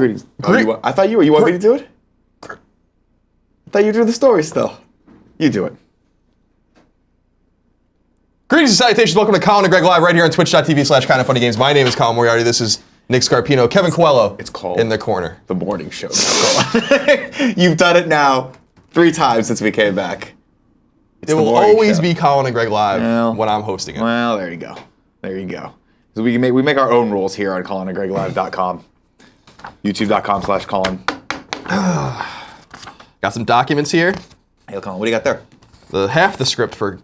Greetings. I thought you were. You want me to do it? I thought you do the story still. You do it. Greetings and salutations. Welcome to Colin and Greg Live right here on twitch.tv/kindoffunnygames. My name is Colin Moriarty. This is Nick Scarpino. Kevin Coelho. It's called in the corner. The morning show. You've done it now 3 times since we came back. It will always be Colin and Greg Live when I'm hosting it. Well, there you go. There you go. So we make our own rules here on ColinandGregLive.com. YouTube.com/Colin. Got some documents here. Hey, Colin, what do you got there? Half the script for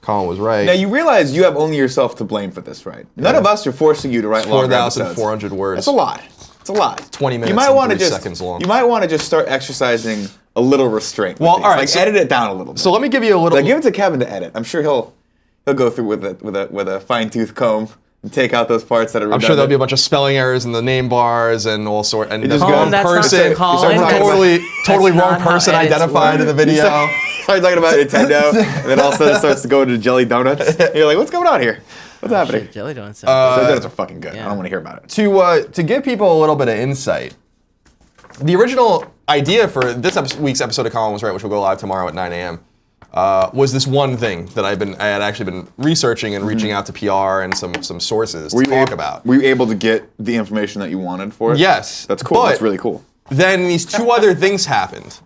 Colin was right. Now, you realize you have only yourself to blame for this, right? None of us are forcing you to write long episodes. 4,400 words. That's a lot. It's a lot. 20 minutes and 3 seconds long. You might want to just start exercising a little restraint. Well, all right. Like, edit it down a little bit. So let me give you a little... Give it to Kevin to edit. I'm sure he'll go through with a fine-tooth comb and take out those parts that are redundant. I'm sure there'll be a bunch of spelling errors in the name bars and all sorts. And the wrong person, totally wrong person identified in the video. Start talking about Nintendo, and then all of a sudden it starts to go into jelly donuts. And you're like, what's going on here? What's happening? Jelly donuts. Jelly donuts are fucking good. Yeah. I don't want to hear about it. To give people a little bit of insight, the original idea for this week's episode of Colin Was Right, which will go live tomorrow at 9 a.m., was this one thing that I had actually been researching and reaching out to PR and some sources to talk about. Were you able to get the information that you wanted for it? Yes. That's cool. That's really cool. Then these 2 other things happened.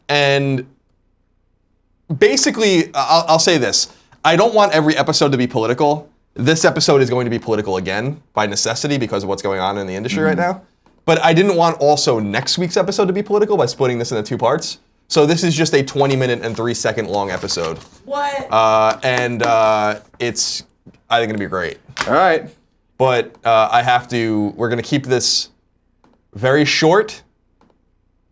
And basically, I'll say this. I don't want every episode to be political. This episode is going to be political again by necessity because of what's going on in the industry right now. But I didn't want also next week's episode to be political by splitting this into 2 parts. So this is just a 20-minute and 3-second long episode. What? It's, I think, going to be great. All right. But we're going to keep this very short.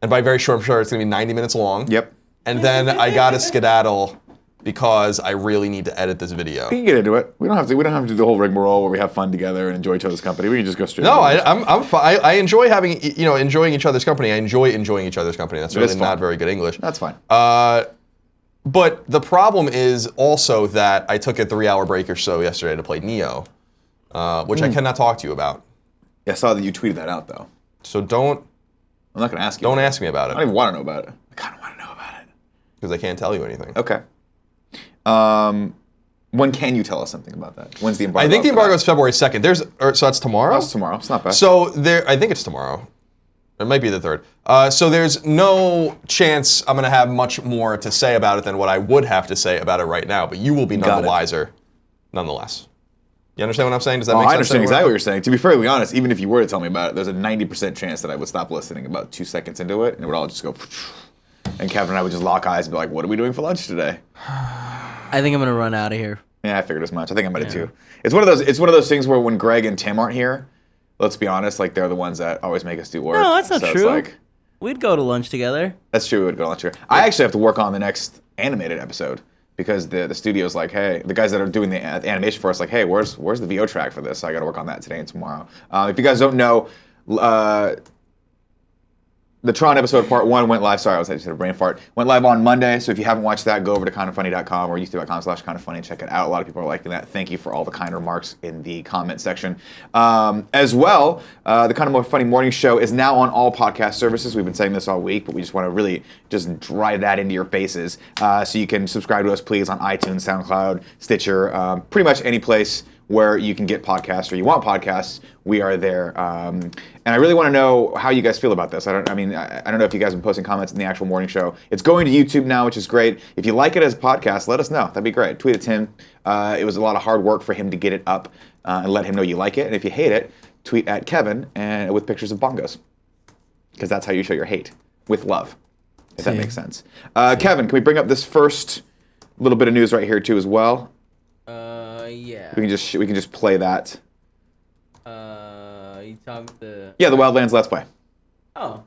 And by very short, I'm sure it's going to be 90 minutes long. Yep. And then I got to skedaddle because I really need to edit this video. We can get into it. We don't have to do the whole rigmarole where we have fun together and enjoy each other's company. We can just go straight. No, I'm fine. I enjoy enjoying each other's company. I enjoy enjoying each other's company. That's really not very good English. That's fine. But the problem is also that I took a 3-hour break or so yesterday to play Neo, which I cannot talk to you about. Yeah, I saw that you tweeted that out though. So don't. I'm not going to ask you. Don't ask me about it. I don't even want to know about it. I kind of want to know about it. Because I can't tell you anything. Okay. When can you tell us something about that? When's the embargo? I think the embargo is February 2nd. So that's tomorrow? That's tomorrow. It's not bad. So I think it's tomorrow. It might be the 3rd. So there's no chance I'm going to have much more to say about it than what I would have to say about it right now. But you will be none the wiser, nonetheless. You understand what I'm saying? Does that make sense? I understand exactly what you're saying. To be fairly honest, even if you were to tell me about it, there's a 90% chance that I would stop listening about 2 seconds into it, and it would all just go. And Kevin and I would just lock eyes and be like, "What are we doing for lunch today?" I think I'm gonna run out of here. Yeah, I figured as much. I think I'm gonna too. It's one of those things where when Greg and Tim aren't here, let's be honest, like they're the ones that always make us do work. No, that's not true. Like, we'd go to lunch together. That's true. We would go to lunch together. I actually have to work on the next animated episode because the studio's like, hey, the guys that are doing the animation for us, like, hey, where's the VO track for this? So I got to work on that today and tomorrow. If you guys don't know, the Tron episode part 1 went live. Sorry, I just had a brain fart. Went live on Monday. So if you haven't watched that, go over to kindoffunny.com or youtube.com/kindoffunny and check it out. A lot of people are liking that. Thank you for all the kind remarks in the comment section. As well, the Kind of Funny Morning Show is now on all podcast services. We've been saying this all week, but we just want to really just drive that into your faces. So you can subscribe to us, please, on iTunes, SoundCloud, Stitcher, pretty much any place where you can get podcasts or you want podcasts, we are there. And I really want to know how you guys feel about this. I don't know if you guys have been posting comments in the actual morning show. It's going to YouTube now, which is great. If you like it as a podcast, let us know. That'd be great. Tweet at Tim. It was a lot of hard work for him to get it up and let him know you like it. And if you hate it, tweet at Kevin and with pictures of bongos. Because that's how you show your hate, with love, if that makes sense. Kevin, can we bring up this first little bit of news right here too as well? Yeah. We can just play that. You talking the Wildlands Let's Play. Oh.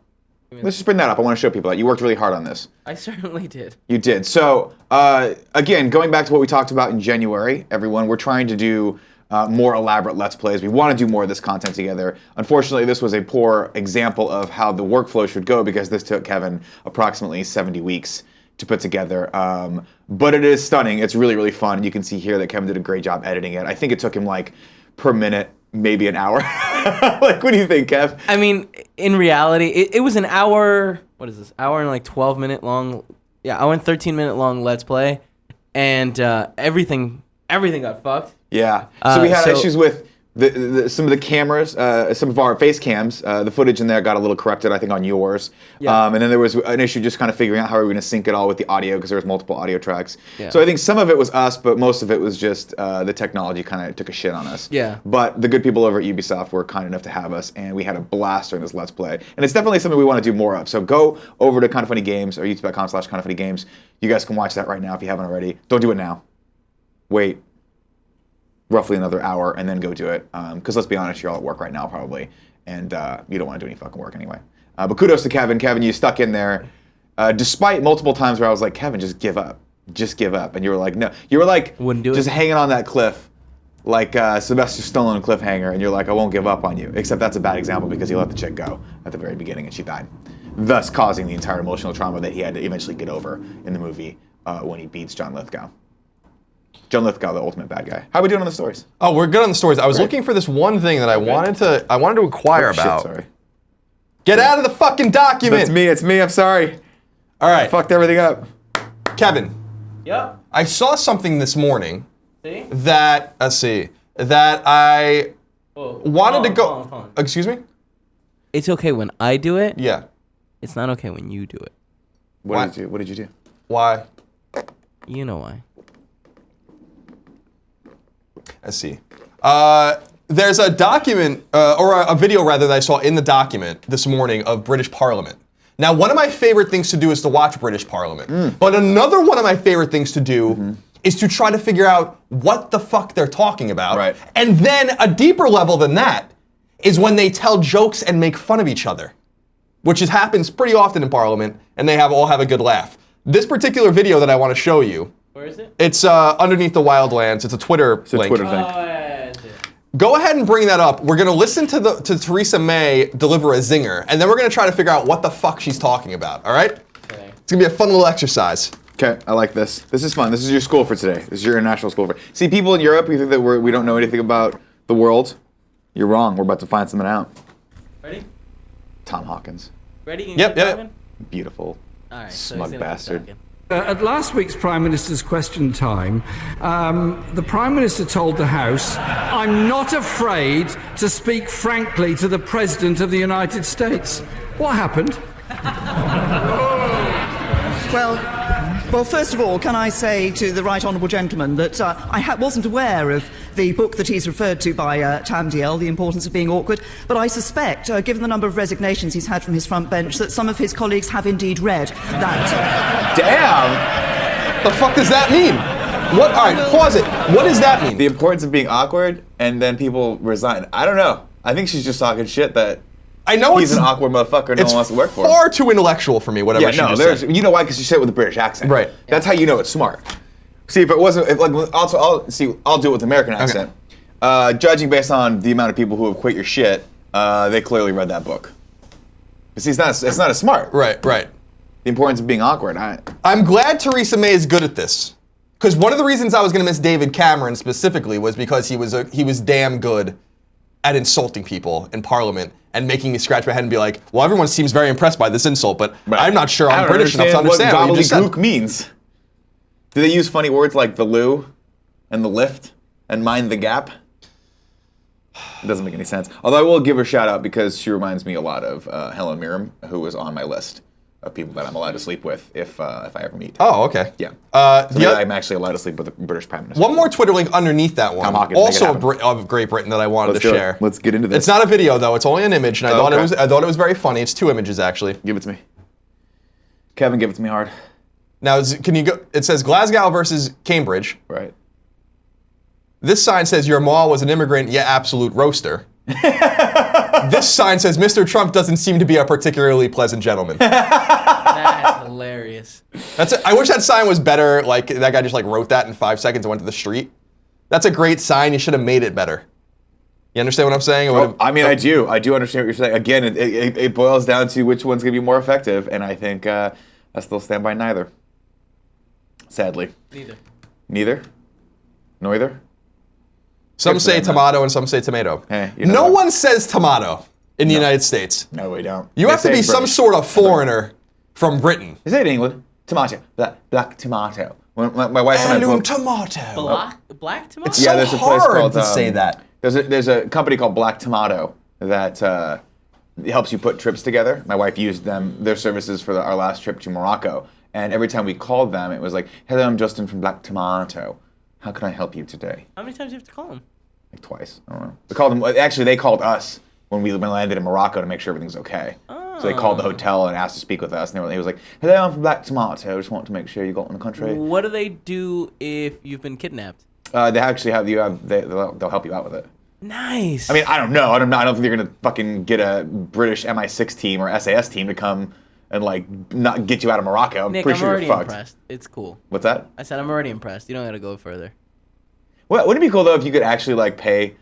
Let's just bring that up. I want to show people that you worked really hard on this. I certainly did. You did. So, again, going back to what we talked about in January, everyone, we're trying to do more elaborate Let's Plays. We want to do more of this content together. Unfortunately, this was a poor example of how the workflow should go because this took Kevin approximately 70 weeks to put together. But it is stunning. It's really, really fun. You can see here that Kevin did a great job editing it. I think it took him like per minute, maybe an hour. Like, what do you think, Kev? I mean, in reality, it was an hour. What is this? Hour and like 12-minute long. Yeah, hour and 13-minute long Let's Play, and everything got fucked. Yeah. So we had so- issues with some of the cameras, some of our face cams. The footage in there got a little corrupted, I think, on yours. Yeah. And then there was an issue just kind of figuring out how we were going to sync it all with the audio because there was multiple audio tracks. Yeah. So I think some of it was us, but most of it was just the technology kind of took a shit on us. Yeah. But the good people over at Ubisoft were kind enough to have us, and we had a blast during this Let's Play. And it's definitely something we want to do more of. So go over to Kind of Funny Games or youtube.com/kindoffunnygames. You guys can watch that right now if you haven't already. Don't do it now. Wait roughly another hour and then go do it. Because let's be honest, you're all at work right now probably, and you don't want to do any fucking work anyway. But kudos to Kevin. Kevin, you stuck in there, despite multiple times where I was like, Kevin, just give up. Just give up. And you were like, no. You were like, Wouldn't do just it. hanging on that cliff, like Sylvester Stallone cliffhanger, and you're like, I won't give up on you. Except that's a bad example because he let the chick go at the very beginning and she died, thus causing the entire emotional trauma that he had to eventually get over in the movie when he beats John Lithgow. John Lithgow, the ultimate bad guy. How are we doing on the stories? Oh, we're good on the stories. I was Great. looking for this one thing that I wanted to inquire Shit, about. sorry. Get out of the fucking document. It's me, I'm sorry. All right, Fucked everything up. Kevin. Yep. I saw something this morning See? that I Whoa. wanted to go. Hold on. Excuse me? It's okay when I do it. Yeah. It's not okay when you do it. What did you do? Why? You know why. I see. There's a document, or a video rather, that I saw in the document this morning of British Parliament. Now, one of my favorite things to do is to watch British Parliament. But another one of my favorite things to do is to try to figure out what the fuck they're talking about. Right. And then a deeper level than that is when they tell jokes and make fun of each other, which happens pretty often in Parliament, and they all have a good laugh. This particular video that I want to show you, Where is it? it's underneath the Wildlands. It's a Twitter link. Twitter thing. Yeah, that's it. Go ahead and bring that up. We're going to listen to Theresa May deliver a zinger, and then we're going to try to figure out what the fuck she's talking about, all right? Okay. It's going to be a fun little exercise. Okay, I like this. This is fun. This is your school for today. This is your international school for. See, people in Europe who think that we don't know anything about the world. You're wrong. We're about to find something out. Ready? Tom Hawkins, Ready? You Yep, keep yep. talking? beautiful, All right, so he's smug gonna keep bastard. talking. At last week's Prime Minister's Question Time, the Prime Minister told the House, I'm not afraid to speak frankly to the President of the United States. What happened? Well, first of all, can I say to the right honourable gentleman that I wasn't aware of the book that he's referred to by Tamdiel, The Importance of Being Awkward, but I suspect, given the number of resignations he's had from his front bench, that some of his colleagues have indeed read that. Damn! The fuck does that mean? What? All right, pause it. What does that mean? The importance of being awkward, and then people resign. I don't know. I think she's just talking shit that I know he's it's an awkward motherfucker. No it's one wants to work for. far too intellectual for me. Whatever Yeah, she no, just there's. said. You know why? Because she said it with a British accent. Right. That's how you know it's smart. See, if it wasn't, also, I'll do it with American accent. Judging based on the amount of people who have quit your shit, they clearly read that book. But see, it's not as smart. Right. The importance of being awkward. I'm glad Theresa May is good at this, because one of the reasons I was going to miss David Cameron specifically was because he was damn good at insulting people in Parliament and making me scratch my head and be like, well, everyone seems very impressed by this insult, but I'm not sure I'm British enough to understand what you just said. What gobbledygook means. Do they use funny words like the loo and the lift and mind the gap? It doesn't make any sense. Although I will give her a shout out because she reminds me a lot of Helen Mirren, who was on my list of people that I'm allowed to sleep with if I ever meet. Oh, okay. Yeah. The oth- I'm actually allowed to sleep with the British Prime Minister. One more Twitter link underneath that one, Tom Hawkins, make it also happen. of Great Britain that I wanted Let's to do it. share. Let's get into this. It's not a video though; it's only an image, and I Oh, okay. thought it was very funny. It's 2 images actually. Give it to me. Kevin, give it to me hard. Now, can you go? It says Glasgow versus Cambridge. Right. This sign says your ma was an immigrant, yeah, absolute roaster. This sign says Mr. Trump doesn't seem to be a particularly pleasant gentleman. That's hilarious. That's it. I wish that sign was better. Like that guy just wrote that in 5 seconds and went to the street. That's a great sign. You should have made it better. You understand what I'm saying? Well, I mean, I do understand what you're saying. Again, it boils down to which one's going to be more effective, and I think I still stand by neither. Sadly. Neither. Neither? Neither? Some Good for say them, tomato and some say tomato. Hey, you know no what? one says tomato in the United States. No, we don't. You They have to say be some British. sort of foreigner from Britain. They say it in England. Tomato. Black tomato. When my wife and I Heirloom both, tomato. Black tomato? It's Yeah, so there's a place hard called, to say that. There's a company called Black Tomato that helps you put trips together. My wife used their services for our last trip to Morocco, and every time we called them, it was like, "Hello, I'm Justin from Black Tomato. How can I help you today?" How many times do you have to call him? Like twice. I don't know. We called them. Actually, they called us when we landed in Morocco to make sure everything's okay. So they called the hotel and asked to speak with us, and he was like, "Hello, I'm from Black Tomato. I just want to make sure you got in the country." What do they do if you've been kidnapped? They actually they'll help you out with it. Nice. I mean, I don't know. I don't think they're gonna fucking get a British MI6 team or SAS team to come and like not get you out of Morocco. I'm Nick, pretty I'm sure already you're fucked. impressed. It's cool. What's that? I said I'm already impressed. You don't gotta go further. Well, wouldn't it be cool though if you could actually like pay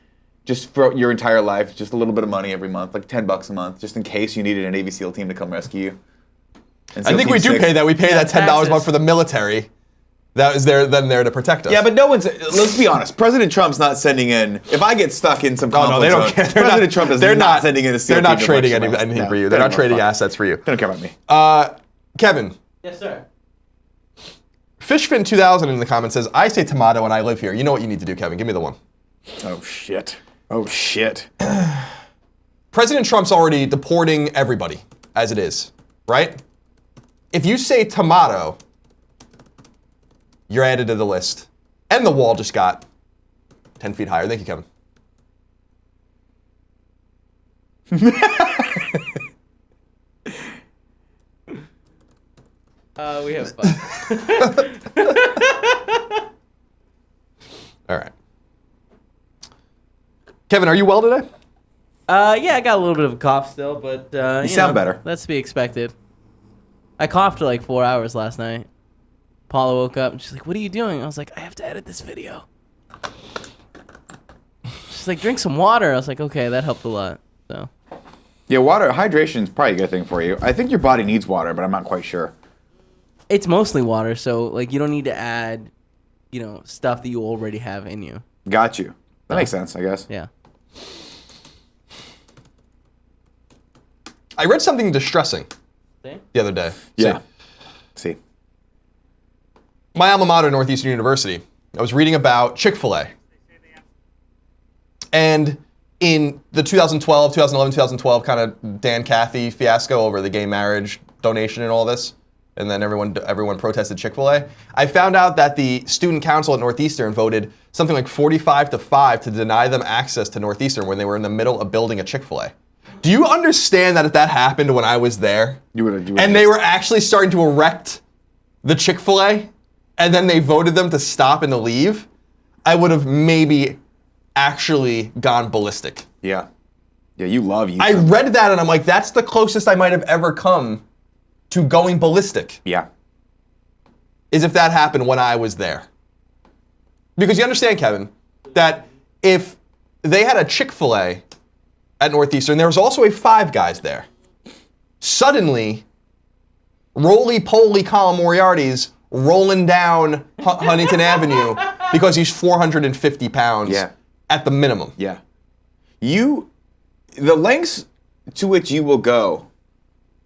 just for your entire life, just a little bit of money every month, like $10 a month, just in case you needed a Navy SEAL team to come rescue you? And I SEAL think Team we do 6 pay that. We pay that $10 a month taxes. for the military. That is there to protect us. Yeah, but no one's. Let's be honest. President Trump's not sending in. If I get stuck in some Oh, conflict no, they don't zone, care. They're President Trump is not sending in a SEAL They're not team to trading rescue us. anything No, for you. they They're don't not give a trading fuck. assets for you. They don't care about me. Kevin, Yes, sir. Fishfin2000 in the comments says, I say tomato and I live here. You know what you need to do, Kevin. Give me the one. Oh shit. Oh shit. President Trump's already deporting everybody as it is, right? If you say tomato, you're added to the list. And the wall just got 10 feet higher. Thank you, Kevin. We have fun. All right. Kevin, are you well today? Yeah, I got a little bit of a cough still, but you sound better. That's to be expected. I coughed for like 4 hours last night. Paula woke up and she's like, "What are you doing?" I was like, "I have to edit this video." She's like, "Drink some water." I was like, "Okay, that helped a lot." So Yeah, water hydration is probably a good thing for you. I think your body needs water, but I'm not quite sure. it's mostly water, so like you don't need to add, stuff that you already have in you. Got you. That makes sense, I guess. Yeah. I read something distressing See? the other day. Yeah. See, See. my alma mater, Northeastern University, I was reading about Chick-fil-A. And in the 2011, 2012 kind of Dan Cathy fiasco over the gay marriage donation and all this, and then everyone protested Chick-fil-A, I found out that the student council at Northeastern voted something like 45-5 to deny them access to Northeastern when they were in the middle of building a Chick-fil-A. Do you understand that if that happened when I was there, and they were actually starting to erect the Chick-fil-A, and then they voted them to stop and to leave, I would have maybe actually gone ballistic. Yeah. Yeah, you love you. I read that and I'm like, that's the closest I might have ever come to going ballistic, Yeah. is if that happened when I was there. Because you understand, Kevin, that if they had a Chick-fil-A at Northeastern, there was also a Five Guys there. Suddenly, roly-poly Colin Moriarty's rolling down Huntington Avenue because he's 450 pounds Yeah. at the minimum. Yeah. The lengths to which you will go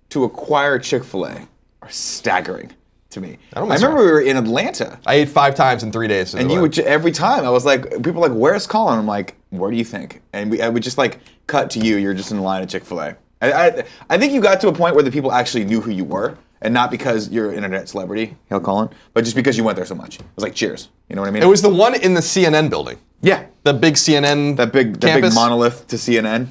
to acquire Chick-fil-A are staggering to me. I don't mess remember around. we were in Atlanta, I ate 5 times in 3 days. and you would every time I was like, people were like, "Where's Colin?" I'm like, "Where do you think?" And I would just like cut to you. You're just in the line at Chick-fil-A. I think you got to a point where the people actually knew who you were, and not because you're an internet celebrity, Hail Colin, but just because you went there so much. It was like, cheers. You know what I mean? It was the one in the CNN building. yeah, The big CNN that big campus. monolith to CNN.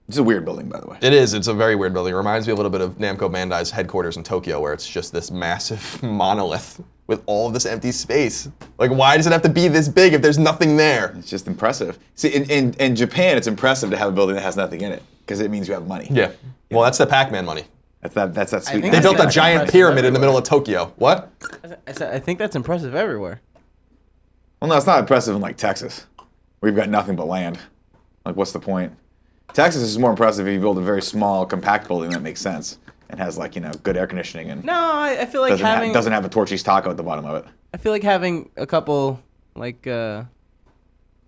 It's a weird building, by the way. It is. It's a very weird building. It reminds me a little bit of Namco Bandai's headquarters in Tokyo, where it's just this massive monolith with all of this empty space. Like, why does it have to be this big if there's nothing there? It's just impressive. See, in Japan, it's impressive to have a building that has nothing in it because it means you have money. Yeah. Well, that's the Pac-Man money. That's that sweet. think They That's built a impressive giant pyramid in the everywhere. middle of Tokyo. What? I think that's impressive everywhere. Well, no, it's not impressive in like Texas. We've got nothing but land. Like, what's the point? Texas is more impressive if you build a very small, compact building that makes sense and has like good air conditioning and No, I feel like doesn't have a Torchy's taco at the bottom of it. I feel like having a couple like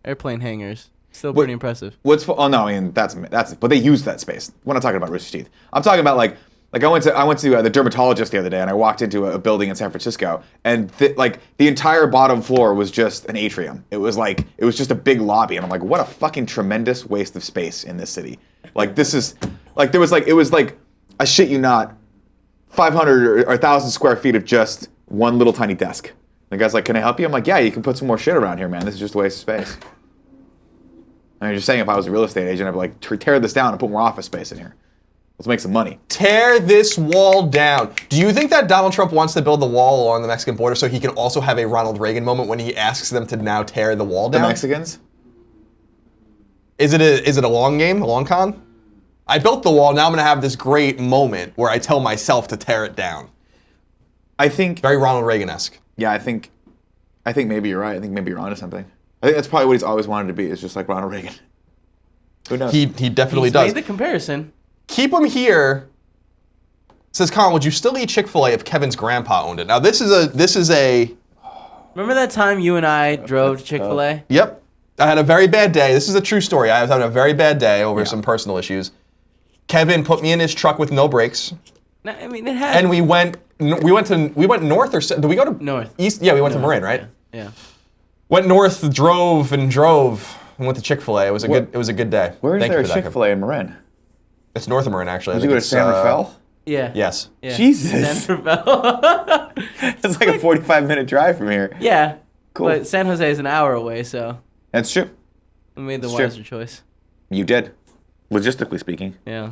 airplane hangars. Still pretty impressive. Oh no, I mean that's but they use that space. We're not talking about Rooster Teeth. I'm talking about like I went to the dermatologist the other day, and I walked into a building in San Francisco, and the entire bottom floor was just an atrium. It was just a big lobby, and I'm like, what a fucking tremendous waste of space in this city. Like this is like it was like I shit you not, 500 or 1,000 square feet of just one little tiny desk. The guy's like, can I help you? I'm like, yeah, you can put some more shit around here, man. This is just a waste of space. I'm just saying, if I was a real estate agent, I'd be like, tear this down and put more office space in here. Let's make some money. Tear this wall down. Do you think that Donald Trump wants to build the wall along the Mexican border so he can also have a Ronald Reagan moment when he asks them to now tear the wall down? The Mexicans? Is it a long game, a long con? I built the wall, now I'm going to have this great moment where I tell myself to tear it down. I think... Very Ronald Reagan-esque. Yeah, I think maybe you're right. I think maybe you're onto something. I think that's probably what he's always wanted to be, is just like Ronald Reagan. Who knows? He definitely He's does. made the comparison. Keep him here. Says Colin, would you still eat Chick-fil-A if Kevin's grandpa owned it? Now this is a. Remember that time you and I drove to Chick-fil-A? Yep. I had a very bad day. This is a true story. I was having a very bad day over some personal issues. Kevin put me in his truck with no brakes. No, I mean, it has. And we went north or did we go to North. East? Yeah, we went to Marin, right? Yeah. Went north, drove, and went to Chick-fil-A. It was a good day. Where is Thank there you a for that, Chick-fil-A in Marin? It's north of Marin, actually. Did you go to San Rafael? Yeah. Yes. Yeah. Jesus. San Rafael. It's like a 45-minute drive from here. Yeah. Cool. But San Jose is an hour away, so That's true. we made the It's true. wiser choice. You did. Logistically speaking. Yeah.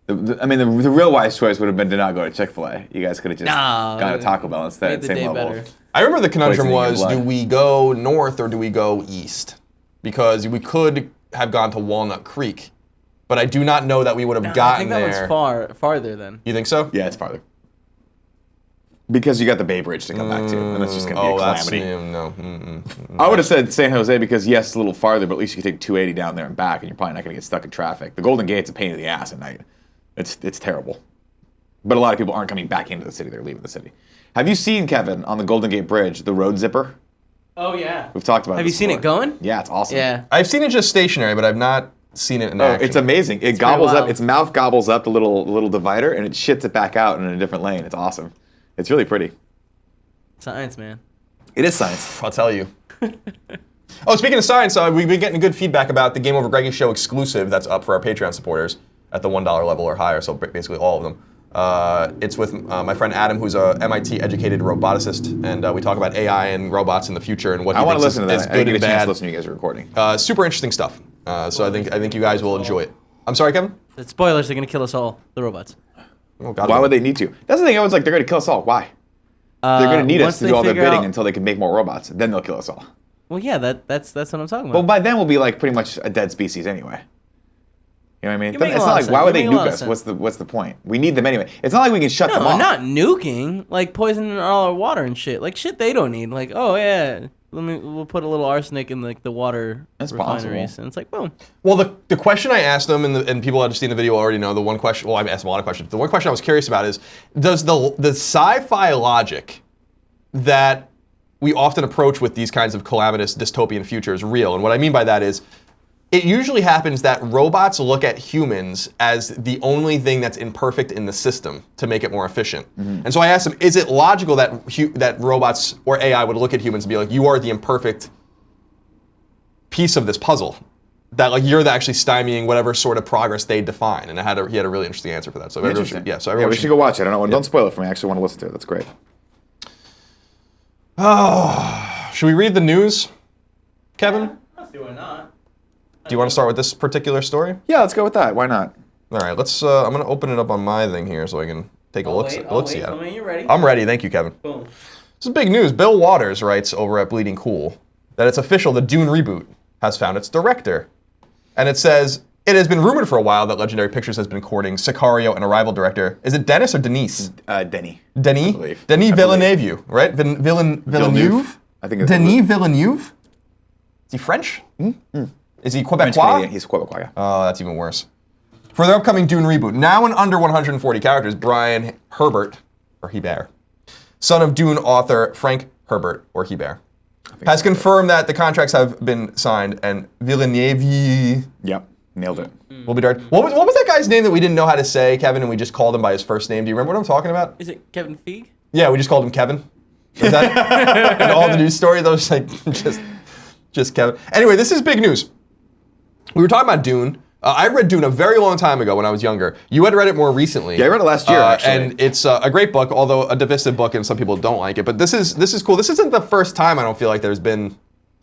I mean, the real wise choice would have been to not go to Chick-fil-A. You guys could have just gone to Taco Bell instead. Made the Same day level. better. I remember the conundrum Poisoning your was, blood. do we go north or do we go east? Because we could have gone to Walnut Creek, but I do not know that we would have I gotten think that there. one's farther then. You think so? Yeah, it's farther. Because you got the Bay Bridge to come back to, and that's just going to be a calamity. No. I would have said San Jose because, yes, it's a little farther, but at least you can take 280 down there and back, and you're probably not going to get stuck in traffic. The Golden Gate's a pain in the ass at night. It's terrible. But a lot of people aren't coming back into the city. They're leaving the city. Have you seen, Kevin, on the Golden Gate Bridge, the road zipper? Oh, yeah. We've talked about it. Have you seen it going? Yeah, it's awesome. Yeah. I've seen it just stationary, but I've not seen it in Oh, action. it's amazing. It pretty gobbles up. wild. Its mouth gobbles up the little divider, and it shits it back out in a different lane. It's awesome. It's really pretty. Science, man. It is science. I'll tell you. Oh, speaking of science, we've been getting good feedback about the Game Over Greggy Show exclusive that's up for our Patreon supporters at the $1 level or higher, so basically all of them. It's with my friend Adam, who's a MIT-educated roboticist, and we talk about AI and robots in the future and what I he want to thinks listen to is that. I good didn't and get a chance bad. to listen to you guys are recording. Super interesting stuff. So I think you guys will enjoy it. I'm sorry, Kevin? The spoilers are going to kill us all, the robots. Oh, God. Why would they need to? That's the thing. Everyone's like, they're going to kill us all. Why? They're going to need us to do all their bidding until they can make more robots. Then they'll kill us all. Well, yeah, that's what I'm talking about. Well, by then we'll be like pretty much a dead species anyway. You know what I mean? You're making It's a not lot like of why sense. would they You're making a lot nuke of us? sense. What's the point? We need them anyway. It's not like we can shut them No, off. not nuking. Like poisoning all our water and shit. Like shit they don't need. Like, oh yeah, we'll put a little arsenic in like the water That's refineries, possible. and it's like boom. Well, the question I asked them, and people that have seen the video already know, the one question, well, I've asked them a lot of questions. The one question I was curious about is, does the sci-fi logic that we often approach with these kinds of calamitous dystopian futures real? And what I mean by that is, it usually happens that robots look at humans as the only thing that's imperfect in the system to make it more efficient. And so I asked them, is it logical that robots or AI would look at humans and be like, you are the imperfect piece of this puzzle, that like you're actually stymieing whatever sort of progress they define? And he had a really interesting answer for that. So everyone Interesting. should, we should go watch it. I don't spoil it for me. I actually want to listen to it. That's great. Oh, should we read the news, Kevin? Let's do it not. Do you want to start with this particular story? Yeah, let's go with that. Why not? All right, let's. I'm gonna open it up on my thing here so I can take a look. See at it. When you're ready. I'm ready. Thank you, Kevin. Boom. This is big news. Bill Waters writes over at Bleeding Cool that it's official. The Dune reboot has found its director, and it says it has been rumored for a while that Legendary Pictures has been courting Sicario and Arrival director. Is it Dennis or Denise? Denny. Denis. believe. Denis I believe. Villeneuve, right? Villeneuve. I think it's Denis Villeneuve. Is he French? Is he French Quebecois? Canadian. He's Quebecois. Yeah. Oh, that's even worse. For their upcoming Dune reboot, now in under 140 characters, Brian Herbert, or Hebert, son of Dune author Frank Herbert, or Hebert, has confirmed that the contracts have been signed, and Villeneuve Yep, nailed it. will be directed. What was that guy's name that we didn't know how to say, Kevin, and we just called him by his first name? Do you remember what I'm talking about? Is it Kevin Feige? Yeah, we just called him Kevin. Is that in all the news stories? I was like, just Kevin. Anyway, this is big news. We were talking about Dune. I read Dune a very long time ago when I was younger. You had read it more recently. Yeah, I read it last year, actually. And it's a great book, although a divisive book, and some people don't like it. But this is cool. This isn't the first time I don't feel like there's been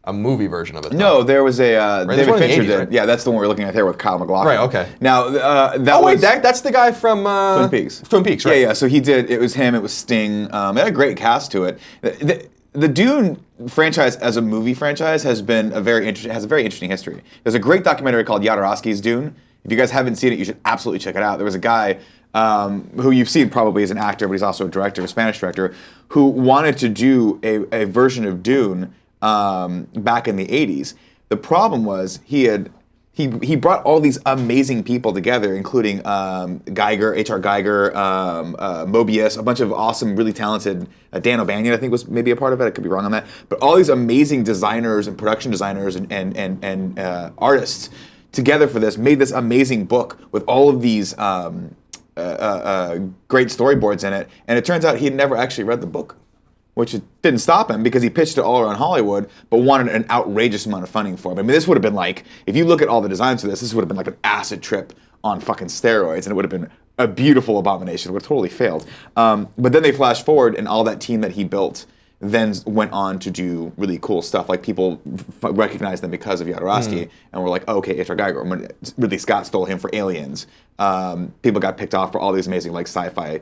a movie version of it. No, there was a There's David one in the Fincher 80s, did. right? Yeah, that's the one we're looking at there with Kyle MacLachlan. Right, okay. Now, that Oh, wait, was... that's the guy from Twin Peaks. Twin Peaks, right? Yeah, so he did, it was him, it was Sting. It had a great cast to it. The Dune franchise as a movie franchise has a very interesting history. There's a great documentary called Jodorowsky's Dune. If you guys haven't seen it, you should absolutely check it out. There was a guy who you've seen probably as an actor, but he's also a director, a Spanish director, who wanted to do a version of Dune back in the 80s. The problem was he brought all these amazing people together, including Geiger, H.R. Geiger, Mobius, a bunch of awesome, really talented, Dan O'Banion I think was maybe a part of it, I could be wrong on that, but all these amazing designers and production designers and artists together for this, made this amazing book with all of these great storyboards in it, and it turns out he had never actually read the book, which didn't stop him because he pitched it all around Hollywood, but wanted an outrageous amount of funding for it. I mean, this would have been like, if you look at all the designs for this would have been like an acid trip on fucking steroids, and it would have been a beautiful abomination. It would have totally failed. But then they flash forward, and all that team that he built then went on to do really cool stuff. Like people recognized them because of Jodorowsky, and were like, oh, okay, H.R. Geiger. When Ridley Scott stole him for Aliens. People got picked off for all these amazing like sci-fi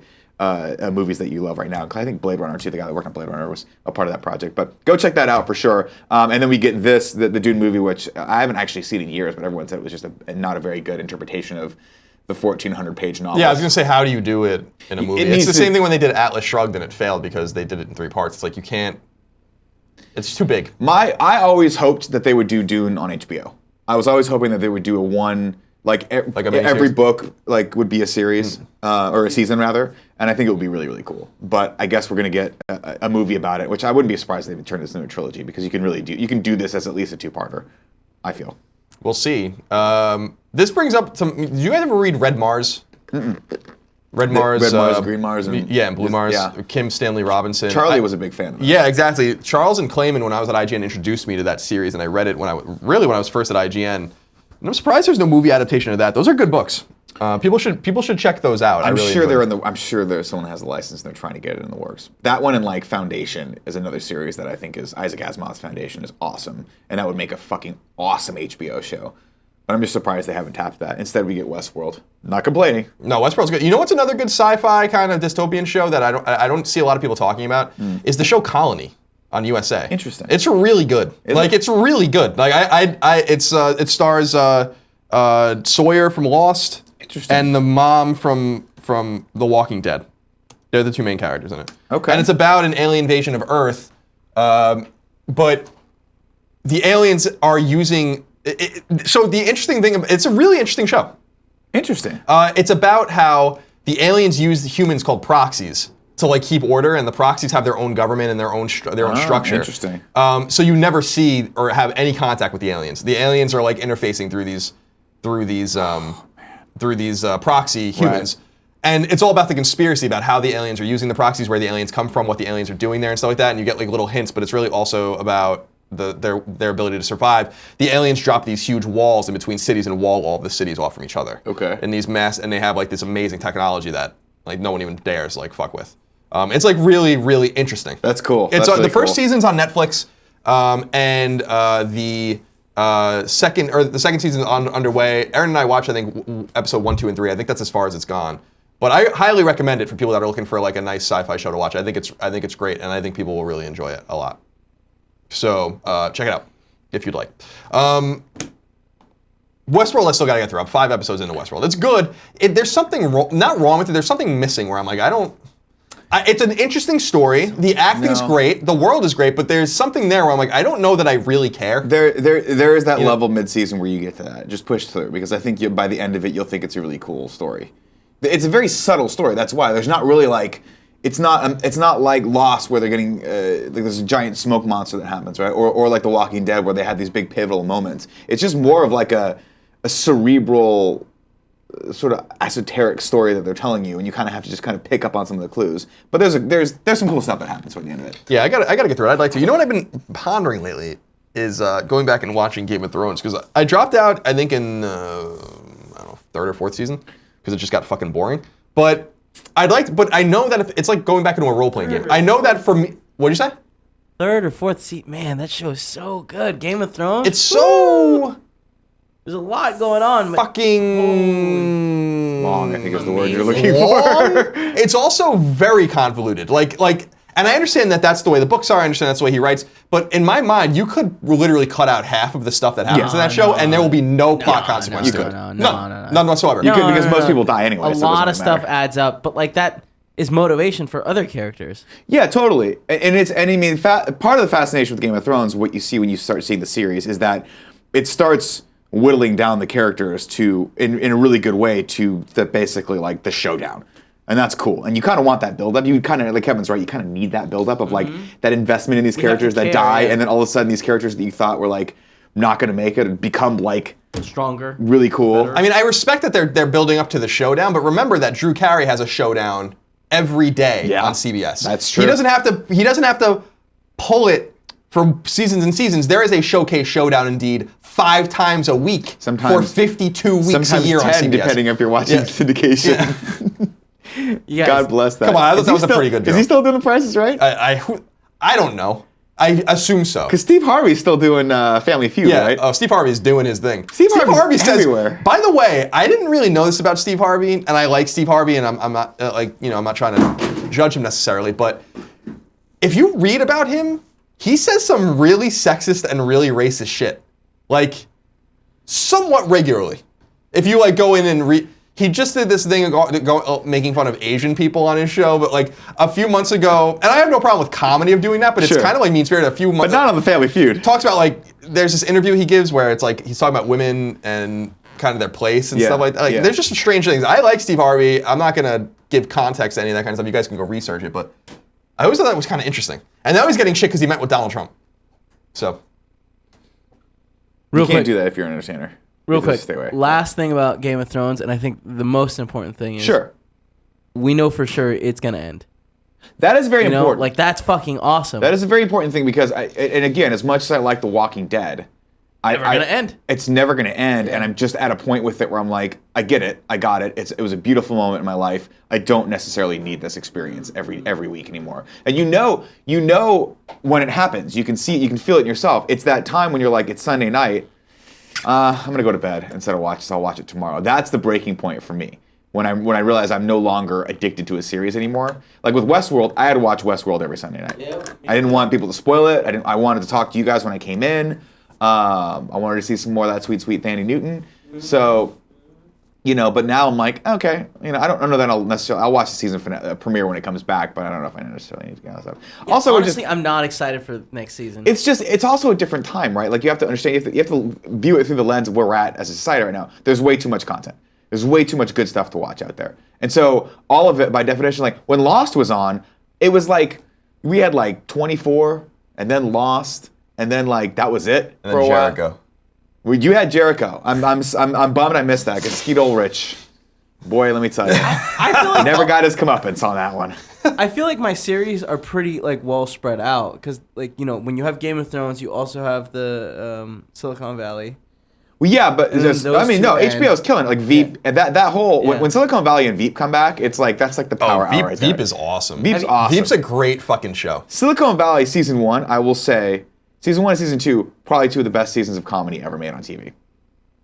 movies that you love right now. I think Blade Runner too. The guy that worked on Blade Runner was a part of that project. But go check that out for sure. And then we get the Dune movie, which I haven't actually seen in years, but everyone said it was just not a very good interpretation of the 1,400-page novel. Yeah, I was gonna say, how do you do it in a movie? It's the to- same thing when they did Atlas Shrugged and it failed because they did it in 3 parts. It's like you can't. It's too big. I always hoped that they would do Dune on HBO. I was always hoping that they would do a one, like a every miniseries? book like would be a series or a season rather, and I think it would be really, really cool. But I guess we're gonna get a movie about it, which I wouldn't be surprised if they would turn this into a trilogy, because you can do this as at least a 2-parter. I feel. We'll see. This brings up some. Did you guys ever read Red Mars? Red Mars, Green Mars, and and Blue Mars. Yeah. Kim Stanley Robinson. Charlie was a big fan of that. Yeah, exactly. Charles and Clayman, when I was at IGN, introduced me to that series, and I read it when I was first at IGN. And I'm surprised there's no movie adaptation of that. Those are good books. People should check those out. I'm sure there's someone has a license and they're trying to get it in the works. That one and like Foundation is another series that I think is Isaac Asimov's Foundation is awesome, and that would make a fucking awesome HBO show. But I'm just surprised they haven't tapped that. Instead, we get Westworld. Not complaining. No, Westworld's good. You know what's another good sci-fi kind of dystopian show that I don't see a lot of people talking about is the show Colony on USA. Interesting. It's really good. It's really good. Like it stars Sawyer from Lost. Interesting. And the mom from The Walking Dead. They're the 2 main characters in it. Okay. And it's about an alien invasion of Earth, but the aliens are using. So the interesting thing, it's a really interesting show. Interesting. It's about how the aliens use the humans called proxies to like keep order, and the proxies have their own government and their own structure. Interesting. So you never see or have any contact with the aliens. The aliens are like interfacing through these proxy humans. Right. And it's all about the conspiracy about how the aliens are using the proxies, where the aliens come from, what the aliens are doing there, and stuff like that. And you get like little hints, but it's really also about their ability to survive. The aliens drop these huge walls in between cities and wall all the cities off from each other. Okay. And they have like this amazing technology that like no one even dares like fuck with. It's like really, really interesting. That's cool. It's That's really the first cool. season's on Netflix, and the second season's underway. Aaron and I watched, I think, episode 1, 2, and 3. I think that's as far as it's gone. But I highly recommend it for people that are looking for like a nice sci-fi show to watch. I think it's great, and I think people will really enjoy it a lot. So check it out if you'd like. Westworld, I still gotta get through. I'm 5 episodes into Westworld. It's good. There's something not wrong with it. There's something missing where I'm like, it's an interesting story. The acting's great. The world is great, but there's something there where I'm like, I don't know that I really care. There is that level mid-season where you get to that. Just push through, because I think by the end of it, you'll think it's a really cool story. It's a very subtle story. That's why there's not really like it's not like Lost where they're getting like there's a giant smoke monster that happens, right? Or like The Walking Dead where they have these big pivotal moments. It's just more of like a cerebral sort of esoteric story that they're telling you, and you kind of have to just kind of pick up on some of the clues. But there's some cool stuff that happens toward the end of it. Yeah, I gotta get through it. I'd like to. You know what I've been pondering lately is going back and watching Game of Thrones, because I dropped out I think in I don't know, 3rd or 4th season because it just got fucking boring. But I know that if it's like going back into a role-playing game. I know that for me. What'd you say? 3rd or 4th seat, man, that show is so good. Game of Thrones. It's so there's a lot going on. Fucking long, I think is the word you're looking long? for. It's also very convoluted. Like, and I understand that that's the way the books are. I understand that's the way he writes. But in my mind, you could literally cut out half of the stuff that happens in that show, and there will be no plot consequence to it. None whatsoever. You could, because most people die anyway. A lot of stuff adds up, but like that is motivation for other characters. Yeah, totally. And I mean, part of the fascination with Game of Thrones, what you see when you start seeing the series, is that it starts whittling down the characters to in a really good way to basically like the showdown. And that's cool. And you kind of want that build-up. You kind of, like Kevin's right, you kind of need that build-up of like that investment in these characters that die, and then all of a sudden these characters that you thought were like not going to make it become like stronger, really cool. Better. I mean, I respect that they're building up to the showdown, but remember that Drew Carey has a showdown every day on CBS. That's true. He doesn't have to pull it for seasons and seasons. There is a showcase showdown indeed 5 times a week for 52 weeks sometimes a year 10, on CBS. depending if you're watching syndication. Yeah. God bless that. Come on, I thought that was a pretty good joke. Is he still doing The Prices Right? I don't know. I assume so. Because Steve Harvey's still doing Family Feud, right? Oh, Steve Harvey's doing his thing. Steve Harvey's says, everywhere. By the way, I didn't really know this about Steve Harvey, and I like Steve Harvey, and I'm not I'm not trying to judge him necessarily, but if you read about him, he says some really sexist and really racist shit, like somewhat regularly. If you like go in and read. He just did this thing making fun of Asian people on his show, but like a few months ago, and I have no problem with comedy of doing that, but it's kind of like mean-spirited. A few months, but not on the Family Feud. Talks about like there's this interview he gives where it's like he's talking about women and kind of their place and stuff like that. Like there's just some strange things. I like Steve Harvey. I'm not gonna give context to any of that kind of stuff. You guys can go research it, but I always thought that was kind of interesting. And now he's getting shit because he met with Donald Trump. So you can't do that if you're an entertainer. Real quick, stay away. Last thing about Game of Thrones, and I think the most important thing is we know for sure it's going to end. That is very important. Like, that's fucking awesome. That is a very important thing because, and again, as much as I like The Walking Dead, never going to end. It's never going to end, and I'm just at a point with it where I'm like, I get it, I got it. It was a beautiful moment in my life. I don't necessarily need this experience every week anymore. And you know when it happens. You can see it, you can feel it in yourself. It's that time when you're like, it's Sunday night. I'm gonna go to bed instead of watch. So I'll watch it tomorrow. That's the breaking point for me. When I realize I'm no longer addicted to a series anymore. Like with Westworld, I had to watch Westworld every Sunday night. I didn't want people to spoil it. I wanted to talk to you guys when I came in. I wanted to see some more of that sweet Thandie Newton. So, but now I'm like, okay, I don't know that I'll watch the season premiere when it comes back, but I don't know if I necessarily need to get on stuff. Yeah, also, honestly, I'm not excited for next season. It's also a different time, right? Like you have to understand, you have to view it through the lens of where we're at as a society right now. There's way too much content. There's way too much good stuff to watch out there. And so all of it, by definition, like when Lost was on, it was like we had like 24 and then Lost and then like that was it and for a while. Jericho. Well, you had Jericho. I'm bummed I missed that because Skeet Ulrich, boy, let me tell you, I feel like never got his comeuppance on that one. I feel like my series are pretty like well spread out because like when you have Game of Thrones, you also have the Silicon Valley. Well, yeah, but HBO's killing it. Like Veep, and that whole when Silicon Valley and Veep come back, it's like that's like the power hour right there. Veep is awesome. Veep's awesome. Veep's a great fucking show. Silicon Valley season 1, I will say, season 1 and season 2, probably 2 of the best seasons of comedy ever made on TV.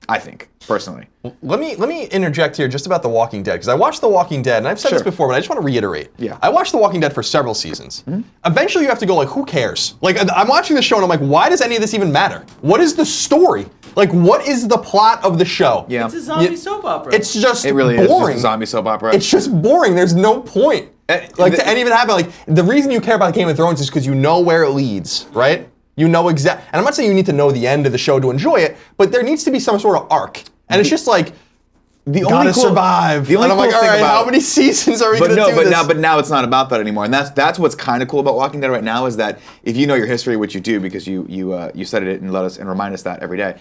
I think, personally. Let me interject here just about The Walking Dead, because I watched The Walking Dead, and I've said this before, but I just want to reiterate. Yeah. I watched The Walking Dead for several seasons. Mm-hmm. Eventually, you have to go, like, who cares? Like, I'm watching the show, and I'm like, why does any of this even matter? What is the story? Like, what is the plot of the show? Yeah. It's a zombie soap opera. It's just It really boring. is just a zombie soap opera. It's just boring. There's no point. To any of it happen. Like, the reason you care about Game of Thrones is because you know where it leads, right? You know and I'm not saying you need to know the end of the show to enjoy it, but there needs to be some sort of arc. And it's just like, Gotta survive. The only and I'm cool like, all thing right, about, how many seasons are we going to do this? But now it's not about that anymore, and that's what's kind of cool about Walking Dead right now is that if you know your history, which you do because you studied it and let us and remind us that every day.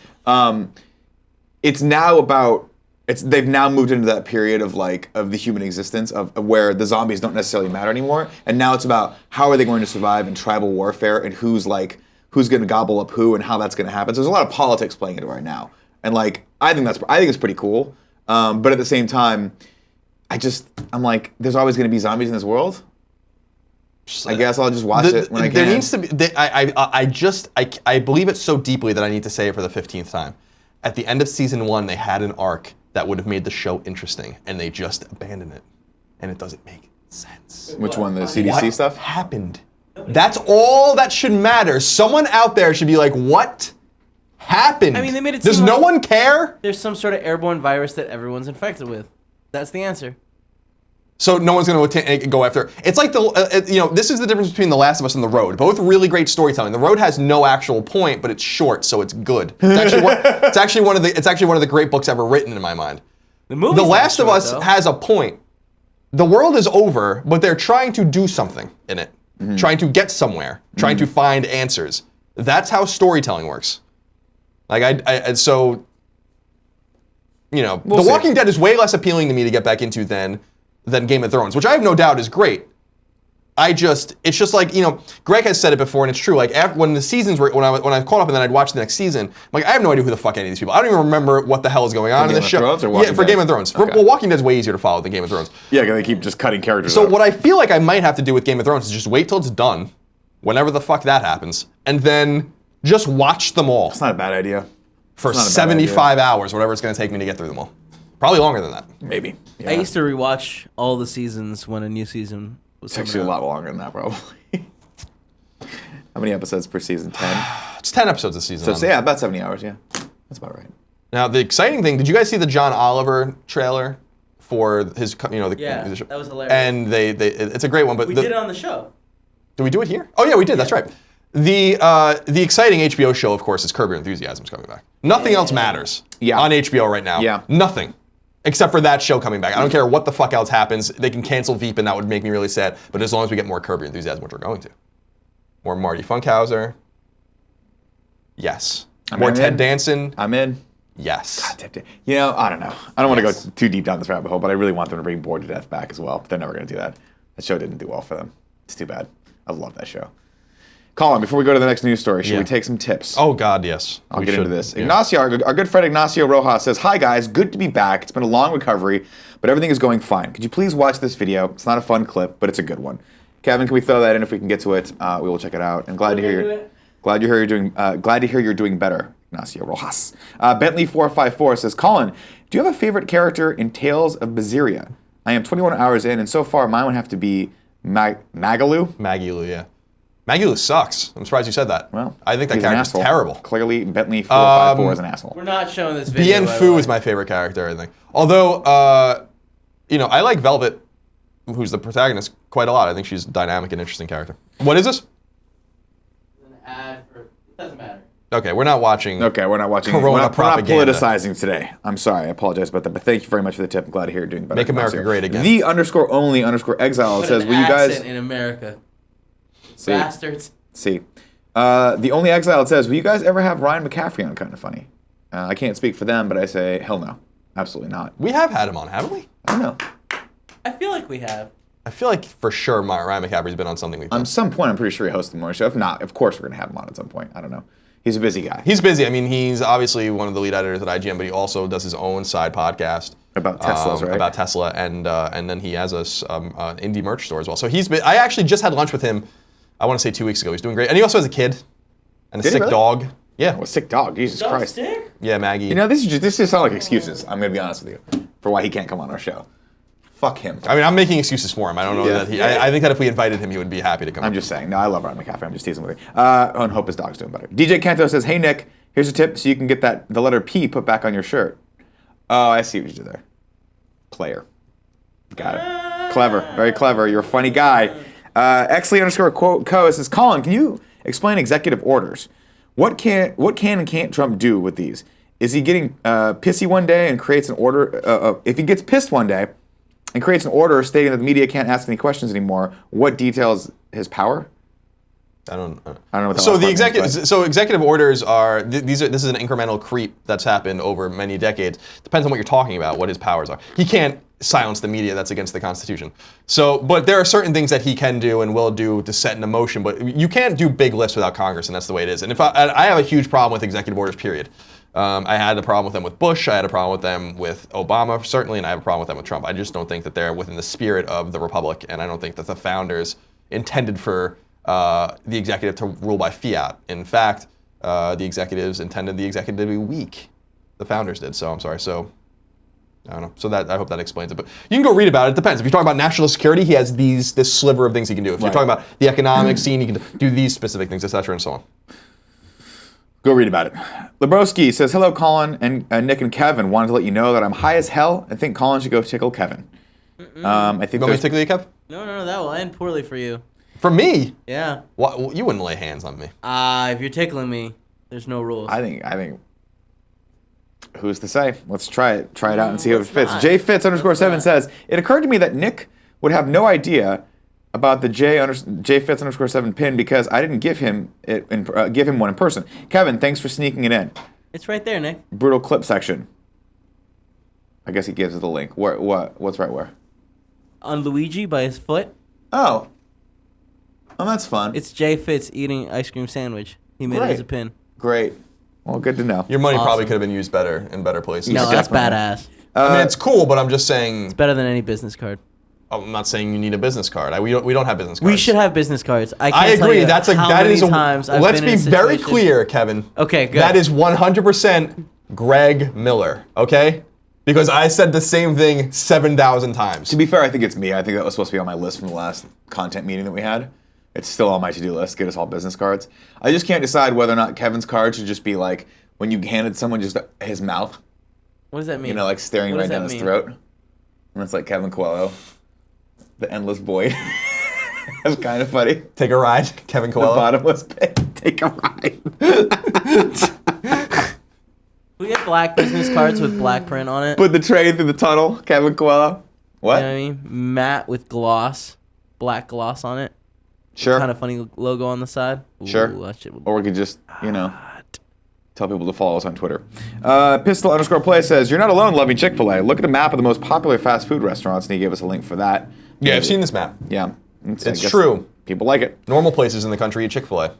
It's now about they've now moved into that period of the human existence of where the zombies don't necessarily matter anymore, and now it's about how are they going to survive in tribal warfare and who's going to gobble up who and how that's going to happen. So there's a lot of politics playing into it right now, and I think it's pretty cool. But at the same time, I'm like, there's always going to be zombies in this world. I guess I'll just watch it when I can. There needs to be. I believe it so deeply that I need to say it for the 15th time. At the end of season 1, they had an arc that would have made the show interesting, and they just abandoned it, and it doesn't make sense. Which one? The CDC What stuff? happened? That's all that should matter. Someone out there should be like, what happened? I mean, they made it Does seem no like- one care? There's some sort of airborne virus that everyone's infected with. That's the answer. So no one's going to go after. It's like this is the difference between The Last of Us and The Road. Both really great storytelling. The Road has no actual point, but it's short, so it's good. It's actually one of the great books ever written in my mind. The movie's The not Last of short, Us though. has a point. The world is over, but they're trying to do something in it, trying to get somewhere, trying to find answers. That's how storytelling works. The Walking Dead is way less appealing to me to get back into than Game of Thrones, which I have no doubt is great. It's just like, Greg has said it before, and it's true. Like when the seasons were, when I caught up and then I'd watch the next season, I'm like, I have no idea who the fuck any of these people. I don't even remember what the hell is going on in this show. Thrones or Walking for Dead? Game of Thrones. Okay. Well, Walking Dead's way easier to follow than Game of Thrones. Yeah, because they keep just cutting characters So out. what I feel like I might have to do with Game of Thrones is just wait till it's done, whenever the fuck that happens, and then just watch them all It's not a bad idea. for not a bad 75 hours, whatever it's going to take me to get through them all. Probably longer than that. Maybe. Yeah. I used to rewatch all the seasons when a new season was It's coming actually a out. lot longer than that, probably. How many episodes per season? 10? It's 10 episodes a season. So yeah, about 70 hours, yeah. That's about right. Now, the exciting thing, did you guys see the John Oliver trailer for his, Yeah, the show? that was hilarious. And it's a great one, but We did it on the show. did we do it here? Oh yeah, we did, that's right. The exciting HBO show, of course, is Curb Your Enthusiasm's coming back. Nothing else matters on HBO right now. Yeah. Nothing. Except for that show coming back. I don't care what the fuck else happens. They can cancel Veep and that would make me really sad. But as long as we get more Curb Your Enthusiasm, which we're going to. More Marty Funkhauser. Yes. More Ted Danson. I'm in. Yes. I don't know. I don't want to go too deep down this rabbit hole, but I really want them to bring Bored to Death back as well. But they're never going to do that. That show didn't do well for them. It's too bad. I love that show. Colin, before we go to the next news story, should we take some tips? Oh God, yes. I'll get into this. Yeah. Ignacio, our good friend Ignacio Rojas says, "Hi guys, good to be back. It's been a long recovery, but everything is going fine. Could you please watch this video? It's not a fun clip, but it's a good one. Kevin, can we throw that in if we can get to it? We will check it out. And glad to hear you're doing better, Ignacio Rojas. Bentley 454 says, Colin, do you have a favorite character in Tales of Berseria? I am 21 hours in, and so far mine would have to be Magalu. Maggie-Lou, yeah. Maggie-Lou sucks. I'm surprised you said that. Well, I think that he's an character's asshole. terrible. Clearly, Bentley 454 is an asshole. We're not showing this video. Bien by the Phu way. is my favorite character, I think. Although, I like Velvet, who's the protagonist, quite a lot. I think she's a dynamic and interesting character. What is this? An ad for, it doesn't matter. Okay, we're not watching. Okay, we're not watching. Corona we're not propaganda. politicizing today. I'm sorry, I apologize about that. But thank you very much for the tip. I'm glad to hear you're doing better. Make America great again. The _only_exile says, "Will you guys in America? see? Bastards. See, the only exile says, will you guys ever have Ryan McCaffrey on? Kind of funny. I can't speak for them, but I say, hell no, absolutely not. We have had him on, haven't we? I don't know. I feel like we have. I feel like for sure Ryan McCaffrey's been on something we've done. On some point, I'm pretty sure he hosted more show. If not, of course we're gonna have him on at some point. I don't know. He's a busy guy. He's busy. I mean, he's obviously one of the lead editors at IGN, but he also does his own side podcast About Teslas, right? About Tesla, and then he has a indie merch store as well. So he's been. I actually just had lunch with him. I want to say 2 weeks ago. He's doing great, and he also has a kid and a Did he sick really? dog. Yeah, Oh, a sick dog. Jesus Dog Christ. stick? yeah, Maggie. You know, this just sound like excuses. I'm gonna be honest with you for why he can't come on our show. Fuck him. I mean, I'm making excuses for him. I don't know Yeah. that he. I think that if we invited him, he would be happy to come. I'm just saying. No, I love Ryan McCaffrey. I'm just teasing with you. And hope his dog's doing better. DJ Kento says, hey, Nick, here's a tip so you can get the letter P put back on your shirt. Oh, I see what you did there. Player. Got it. Clever. Very clever. You're a funny guy. Exley_co says, Colin, can you explain executive orders? What can and can't Trump do with these? Is he getting pissy one day and creates an order? If he gets pissed one day and creates an order stating that the media can't ask any questions anymore, what details his power? I don't know what that so last the part executive, means, but- so executive orders are this is an incremental creep that's happened over many decades. Depends on what you're talking about, what his powers are. He can't silence the media. That's against the Constitution. So, but there are certain things that he can do and will do to set into motion. But you can't do big lifts without Congress, and that's the way it is. And if I have a huge problem with executive orders, period. I had a problem with them with Bush. I had a problem with them with Obama, certainly, and I have a problem with them with Trump. I just don't think that they're within the spirit of the Republic, and I don't think that the founders intended for the executive to rule by fiat. In fact, the executives intended the executive to be weak. The founders did. So I'm sorry. So I don't know. So that I hope that explains it. But you can go read about it. It depends. If you're talking about national security, he has this sliver of things he can do. If you're talking about the economic scene, he can do these specific things, etc., and so on. Go read about it. Lebrowski says, hello, Colin and Nick and Kevin. Wanted to let you know that I'm high as hell. I think Colin should go tickle Kevin. I think You want me to there's- tickle you, Kev? No, that will end poorly for you. For me? Yeah. What? You wouldn't lay hands on me. If you're tickling me, there's no rules. I think. Who's to say? Let's try it. Try it out and see how it let's fits. not. JFitz_7 says, it occurred to me that Nick would have no idea about the JFitz_7 pin because I didn't give him one in person. Kevin, thanks for sneaking it in. It's right there, Nick. Brutal clip section. I guess he gives it the link. What's right where? On Luigi by his foot. Oh, that's fun. It's Jay Fitz eating ice cream sandwich. He made it Great. as a pin. Great. Well, good to know. Your money probably Awesome. could have been used better in better places. No, that's definitely. badass. I mean, it's cool, but I'm just saying. Better than any business card. I'm not saying you need a business card. We don't have business cards. We should have business cards. I I can't tell agree. you That how is many times I've let's been in be a very situation- clear, Kevin. Okay, good. That is 100% Greg Miller. Okay, because I said the same thing 7,000 times. To be fair, I think it's me. I think that was supposed to be on my list from the last content meeting that we had. It's still on my to-do list. Get us all business cards. I just can't decide whether or not Kevin's card should just be like when you handed someone just his mouth, What does that mean? you know, like staring What right does down that his mean? throat. And it's like Kevin Coelho, the endless void. That's kind of funny. Take a ride, Kevin The Coelho. bottomless pit. Take a ride. We get black business cards with black print on it. Put the train through the tunnel, Kevin Coelho. What? You know what I mean? Matte with gloss, black gloss on it. Sure. Kind of funny logo on the side. Sure. That shit would Or we could just, tell people to follow us on Twitter. Pistol_play says, you're not alone loving Chick-fil-A. Look at a map of the most popular fast food restaurants, and he gave us a link for that. Yeah, I've seen this map. Yeah. I It's guess true. People like it. Normal places in the country eat Chick-fil-A.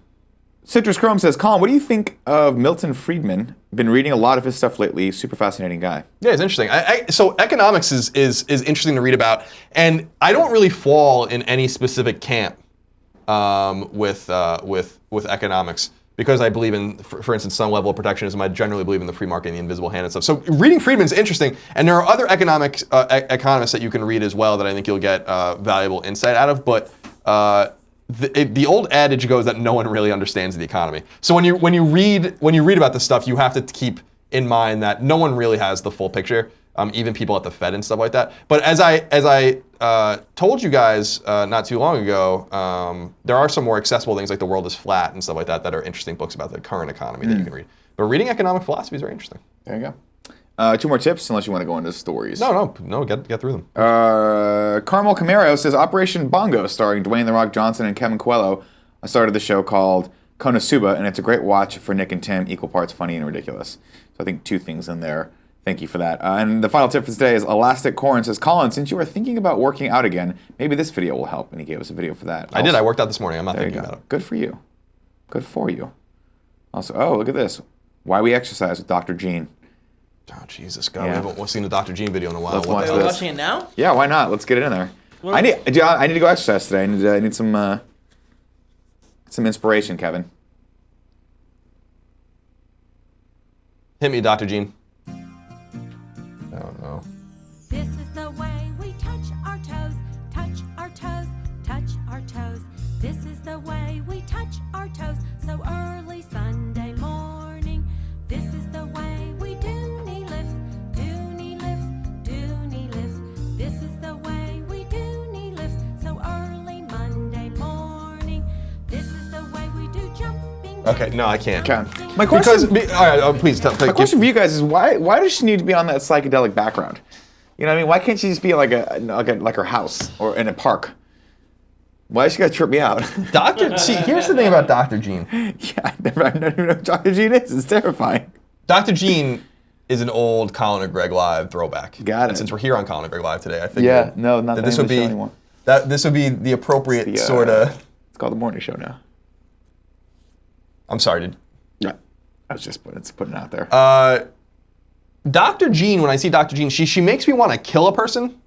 Citrus Chrome says, Colin, what do you think of Milton Friedman? Been reading a lot of his stuff lately. Super fascinating guy. Yeah, it's interesting. So economics is interesting to read about, and I don't really fall in any specific camp with economics because I believe in, for instance, some level of protectionism. I generally believe in the free market and the invisible hand and stuff. So reading Friedman's interesting, and there are other economics economists that you can read as well that I think you'll get valuable insight out of. But the old adage goes that no one really understands the economy. So when you read about this stuff, you have to keep in mind that no one really has the full picture, even people at the Fed and stuff like that. But as I told you guys not too long ago, there are some more accessible things like The World is Flat and stuff like that that are interesting books about the current economy that you can read. But reading economic philosophy is very interesting. There you go. 2 more tips, unless you want to go into stories. No, get through them. Carmel Camaro says, Operation Bongo, starring Dwayne The Rock Johnson and Kevin Coelho, started the show called Konosuba, and it's a great watch for Nick and Tim, equal parts funny and ridiculous. So I think 2 things in there. Thank you for that. And the final tip for today is Elastic Corn says, Colin, since you are thinking about working out again, maybe this video will help. And he gave us a video for that. I did. I worked out this morning. I'm not There you thinking go. about it. Good for you. Good for you. Also, look at this. Why we exercise with Dr. Gene. Oh, Jesus, God. Yeah. We haven't seen the Dr. Gene video in a while. Let's What watch the Are we hell? this. watching it now? Yeah, why not? Let's get it in there. Well- I need to go exercise today. I need some inspiration, Kevin. Hit me, Dr. Gene. Oh, no. This is the way we touch our toes, touch our toes, touch our toes. This is the way we touch our toes so early Sunday morning. This is the way we do knee lifts, do knee lifts, do knee lifts. This is the way we do knee lifts so early Monday morning. This is the way we do jumping Okay, no, I can't. Okay. My question, Because, all right, please tell. my question for you guys is why does she need to be on that psychedelic background? You know what I mean? Why can't she just be like her house or in a park? Why is she gotta trip me out? See, here's the thing about Dr. Jean. Yeah, I don't even know who Dr. Jean is. It's terrifying. Dr. Jean is an old Colin and Greg Live throwback. Got it. And since we're here on Colin and Greg Live today, I figured Yeah, no, not that the this name would of the show be anymore. this would be the appropriate The, sort of. It's called the morning show now. I'm sorry, dude. Yeah, I was just putting it out there. Dr. Jean, when I see Dr. Jean, she makes me want to kill a person.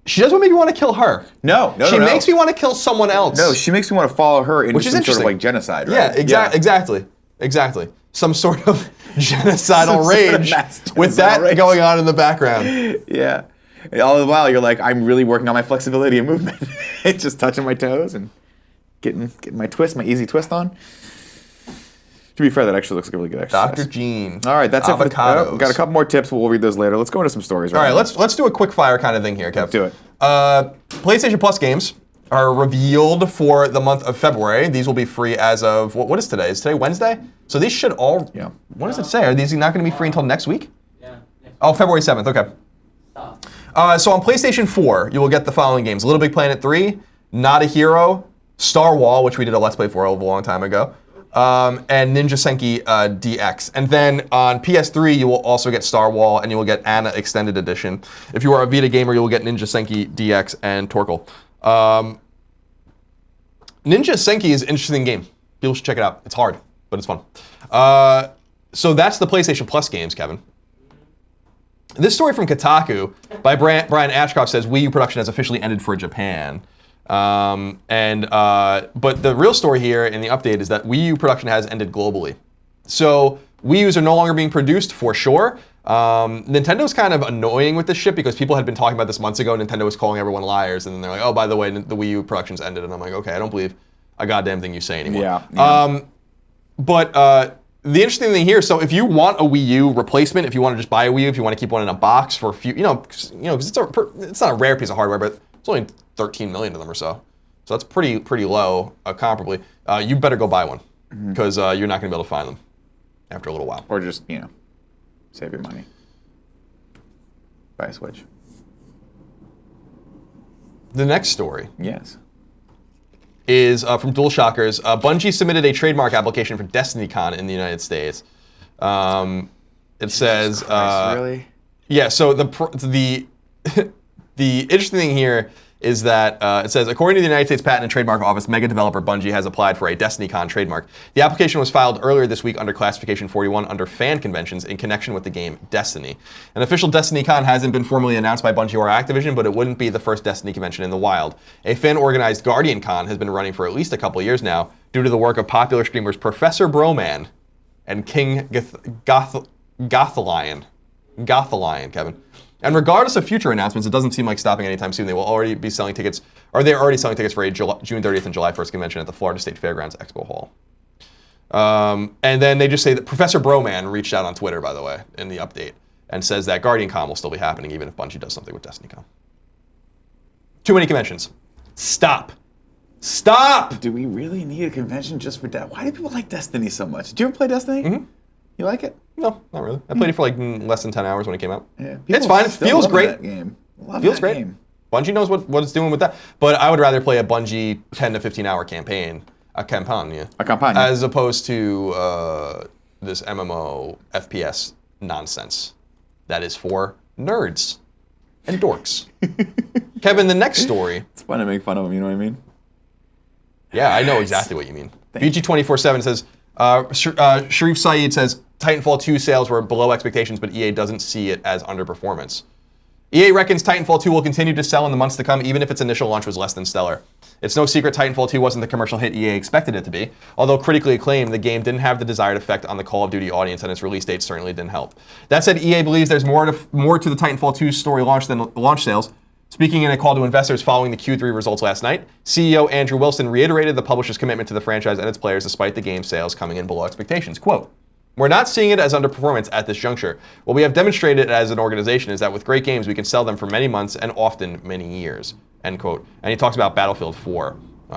She doesn't make me want to kill her. No. She makes me want to kill someone else. No, she makes me want to follow her into Which is some sort of interesting. like genocide, right? Yeah, exactly. Some sort of genocidal rage with that rage. going on in the background. Yeah. And all the while, you're like, I'm really working on my flexibility and movement. It's just touching my toes and getting my easy twist on. To be fair, that actually looks like a really good exercise. Dr. Jean. All right, that's it for the Avocados. We've got a couple more tips. We'll read those later. Let's go into some stories. All right, now. let's do a quick fire kind of thing here, Kev. Let's do it. PlayStation Plus games are revealed for the month of February. These will be free as of, what is today? Is today Wednesday? So these should all, Yeah. What does it say? Are these not going to be free until next week? Yeah. Oh, February 7th, okay. So on PlayStation 4, you will get the following games. Little Big Planet 3, Not a Hero, Star Wall, which we did a Let's Play for a long time ago, and Ninja Senki DX. And then on PS3, you will also get Star Wall, and you will get Anna Extended Edition. If you are a Vita gamer, you will get Ninja Senki DX and Torkel. Ninja Senki is an interesting game. People should check it out. It's hard, but it's fun. So that's the PlayStation Plus games, Kevin. This story from Kotaku by Brian Ashcroft says Wii U production has officially ended for Japan. But the real story here in the update is that Wii U production has ended globally. So Wii U's are no longer being produced for sure. Nintendo's kind of annoying with this shit because people had been talking about this months ago. Nintendo was calling everyone liars, and then they're like, "Oh, by the way, the Wii U production's ended." And I'm like, "Okay, I don't believe a goddamn thing you say anymore." Yeah. But the interesting thing here, so if you want a Wii U replacement, if you want to just buy a Wii U, if you want to keep one in a box for a few, because it's not a rare piece of hardware, but it's only 13 million of them or so. So that's pretty low, comparably. You better go buy one because you're not going to be able to find them after a little while. Or just, save your money. Buy a Switch. The next story Yes. is from DualShockers. Bungie submitted a trademark application for DestinyCon in the United States. It says, really? yeah. So the interesting thing here is that it says, according to the United States Patent and Trademark Office, mega developer Bungie has applied for a DestinyCon trademark. The application was filed earlier this week under Classification 41 under fan conventions in connection with the game Destiny. An official DestinyCon hasn't been formally announced by Bungie or Activision, but it wouldn't be the first Destiny convention in the wild. A fan-organized Guardian Con has been running for at least a couple years now due to the work of popular streamers Professor Broman and King Gothalion, Kevin. And regardless of future announcements, it doesn't seem like stopping anytime soon. They will already be selling tickets, or they're already selling tickets for a June 30th and July 1st convention at the Florida State Fairgrounds Expo Hall. And then they just say that Professor Broman reached out on Twitter, by the way, in the update, and says that Guardian Con will still be happening even if Bungie does something with DestinyCon. Too many conventions. Stop. Do we really need a convention just for that? Why do people like Destiny so much? Did you ever play Destiny? Mm-hmm. You like it? No, not really. I played it for like less than 10 hours when it came out. Yeah. It's fine. It Still feels love great. That game. Love Feels that great. Game. Bungie knows what it's doing with that. But I would rather play a Bungie 10 to 15 hour campaign, A campaign. as opposed to this MMO FPS nonsense that is for nerds and dorks. Kevin, the next story. It's fun to make fun of them, you know what I mean? Yeah, I know exactly what you mean. BG247 says, Sharif Saeed says, Titanfall 2 sales were below expectations, but EA doesn't see it as underperformance. EA reckons Titanfall 2 will continue to sell in the months to come, even if its initial launch was less than stellar. It's no secret Titanfall 2 wasn't the commercial hit EA expected it to be. Although critically acclaimed, the game didn't have the desired effect on the Call of Duty audience, and its release date certainly didn't help. That said, EA believes there's more to the Titanfall 2 story launch than launch sales. Speaking in a call to investors following the Q3 results last night, CEO Andrew Wilson reiterated the publisher's commitment to the franchise and its players despite the game's sales coming in below expectations. Quote, "We're not seeing it as underperformance at this juncture. What we have demonstrated as an organization is that with great games, we can sell them for many months and often many years." End quote. And he talks about Battlefield 4,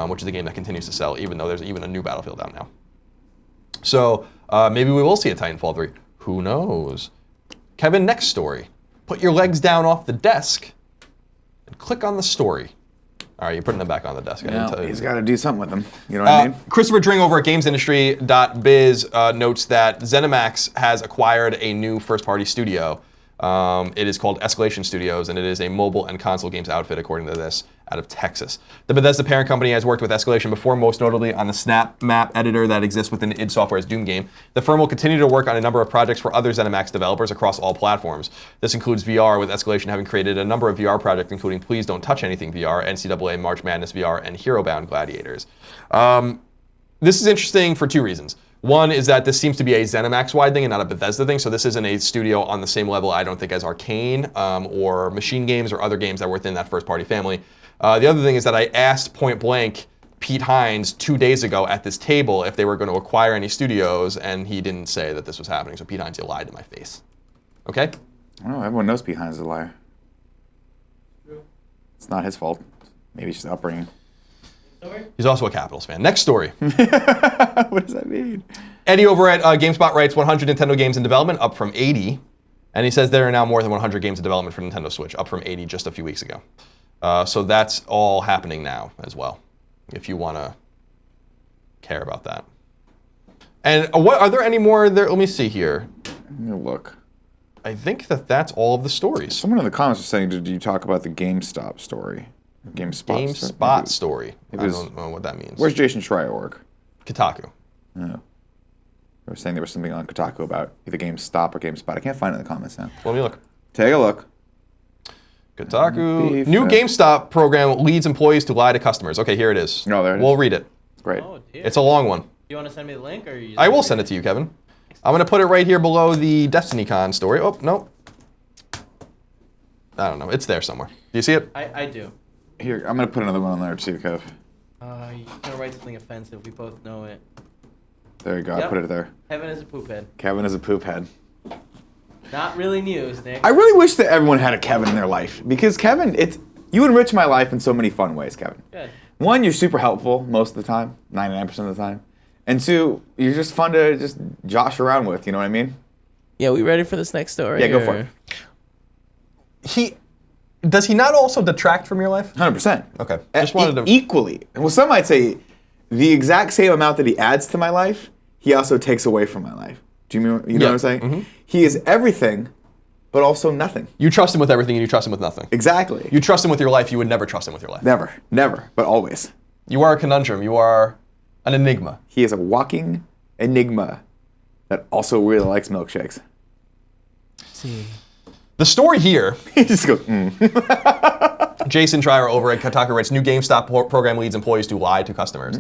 which is a game that continues to sell, even though there's even a new Battlefield out now. So maybe we will see a Titanfall 3. Who knows? Kevin, next story. Put your legs down off the desk and click on the story. All right, you're putting them back on the desk. He's got to do something with them. You know what I mean? Christopher Dring over at GamesIndustry.biz notes that ZeniMax has acquired a new first-party studio. It is called Escalation Studios, and it is a mobile and console games outfit, according to this, out of Texas. The Bethesda parent company has worked with Escalation before, most notably on the Snap Map editor that exists within id Software's Doom game. The firm will continue to work on a number of projects for other ZeniMax developers across all platforms. This includes VR, with Escalation having created a number of VR projects, including Please Don't Touch Anything VR, NCAA March Madness VR, and Hero Bound Gladiators. This is interesting for two reasons. One is that this seems to be a ZeniMax-wide thing and not a Bethesda thing, so this isn't a studio on the same level, I don't think, as Arcane or Machine Games or other games that were within that first-party family. The other thing is that I asked point blank Pete Hines 2 days ago at this table if they were going to acquire any studios, and he didn't say that this was happening, so Pete Hines, you lied to my face. Okay? I don't know, everyone knows Pete Hines is a liar. It's not his fault. Maybe it's just upbringing. He's also a Capitals fan. Next story. What does that mean? Eddie over at GameSpot writes 100 Nintendo games in development, up from 80. And he says there are now more than 100 games in development for Nintendo Switch, up from 80 just a few weeks ago. So that's all happening now as well, if you want to care about that. And what are there any more there? Let me see here. Let me look. I think that's all of the stories. Someone in the comments was saying, did you talk about the GameStop story? GameSpot story. I don't know what that means. Where's Jason Schreier work? Kotaku. Oh. They were saying there was something on Kotaku about either GameStop or GameSpot. I can't find it in the comments now. Let me look. Take a look. Kotaku. New GameStop program leads employees to lie to customers. Okay, here it is. No, there it is. We'll read it. Great. Oh, dear. It's a long one. You want to send me the link, or you? I will send it to you, Kevin. I'm going to put it right here below the DestinyCon story. Oh, no. I don't know. It's there somewhere. Do you see it? I do. Here, I'm going to put another one on there too, Kev. You're gonna write something offensive. We both know it. There you go. I Yep. put it there. Kevin is a poop head. Kevin is a poop head. Not really news, Nick. I really wish that everyone had a Kevin in their life, because Kevin, you enrich my life in so many fun ways, Kevin. Good. One, you're super helpful most of the time, 99% of the time. And two, you're just fun to just josh around with, you know what I mean? Yeah, we ready for this next story? Yeah, go for it. Does he not also detract from your life? 100%. Okay. Just wanted to Equally. Well, some might say the exact same amount that he adds to my life, he also takes away from my life. Do you know what I'm saying? Mm-hmm. He is everything, but also nothing. You trust him with everything and you trust him with nothing. Exactly. You trust him with your life, you would never trust him with your life. Never, but always. You are a conundrum. You are an enigma. He is a walking enigma that also really likes milkshakes. See. The story here, He just goes, Jason Schreier over at Kotaku writes, new GameStop program leads employees to lie to customers.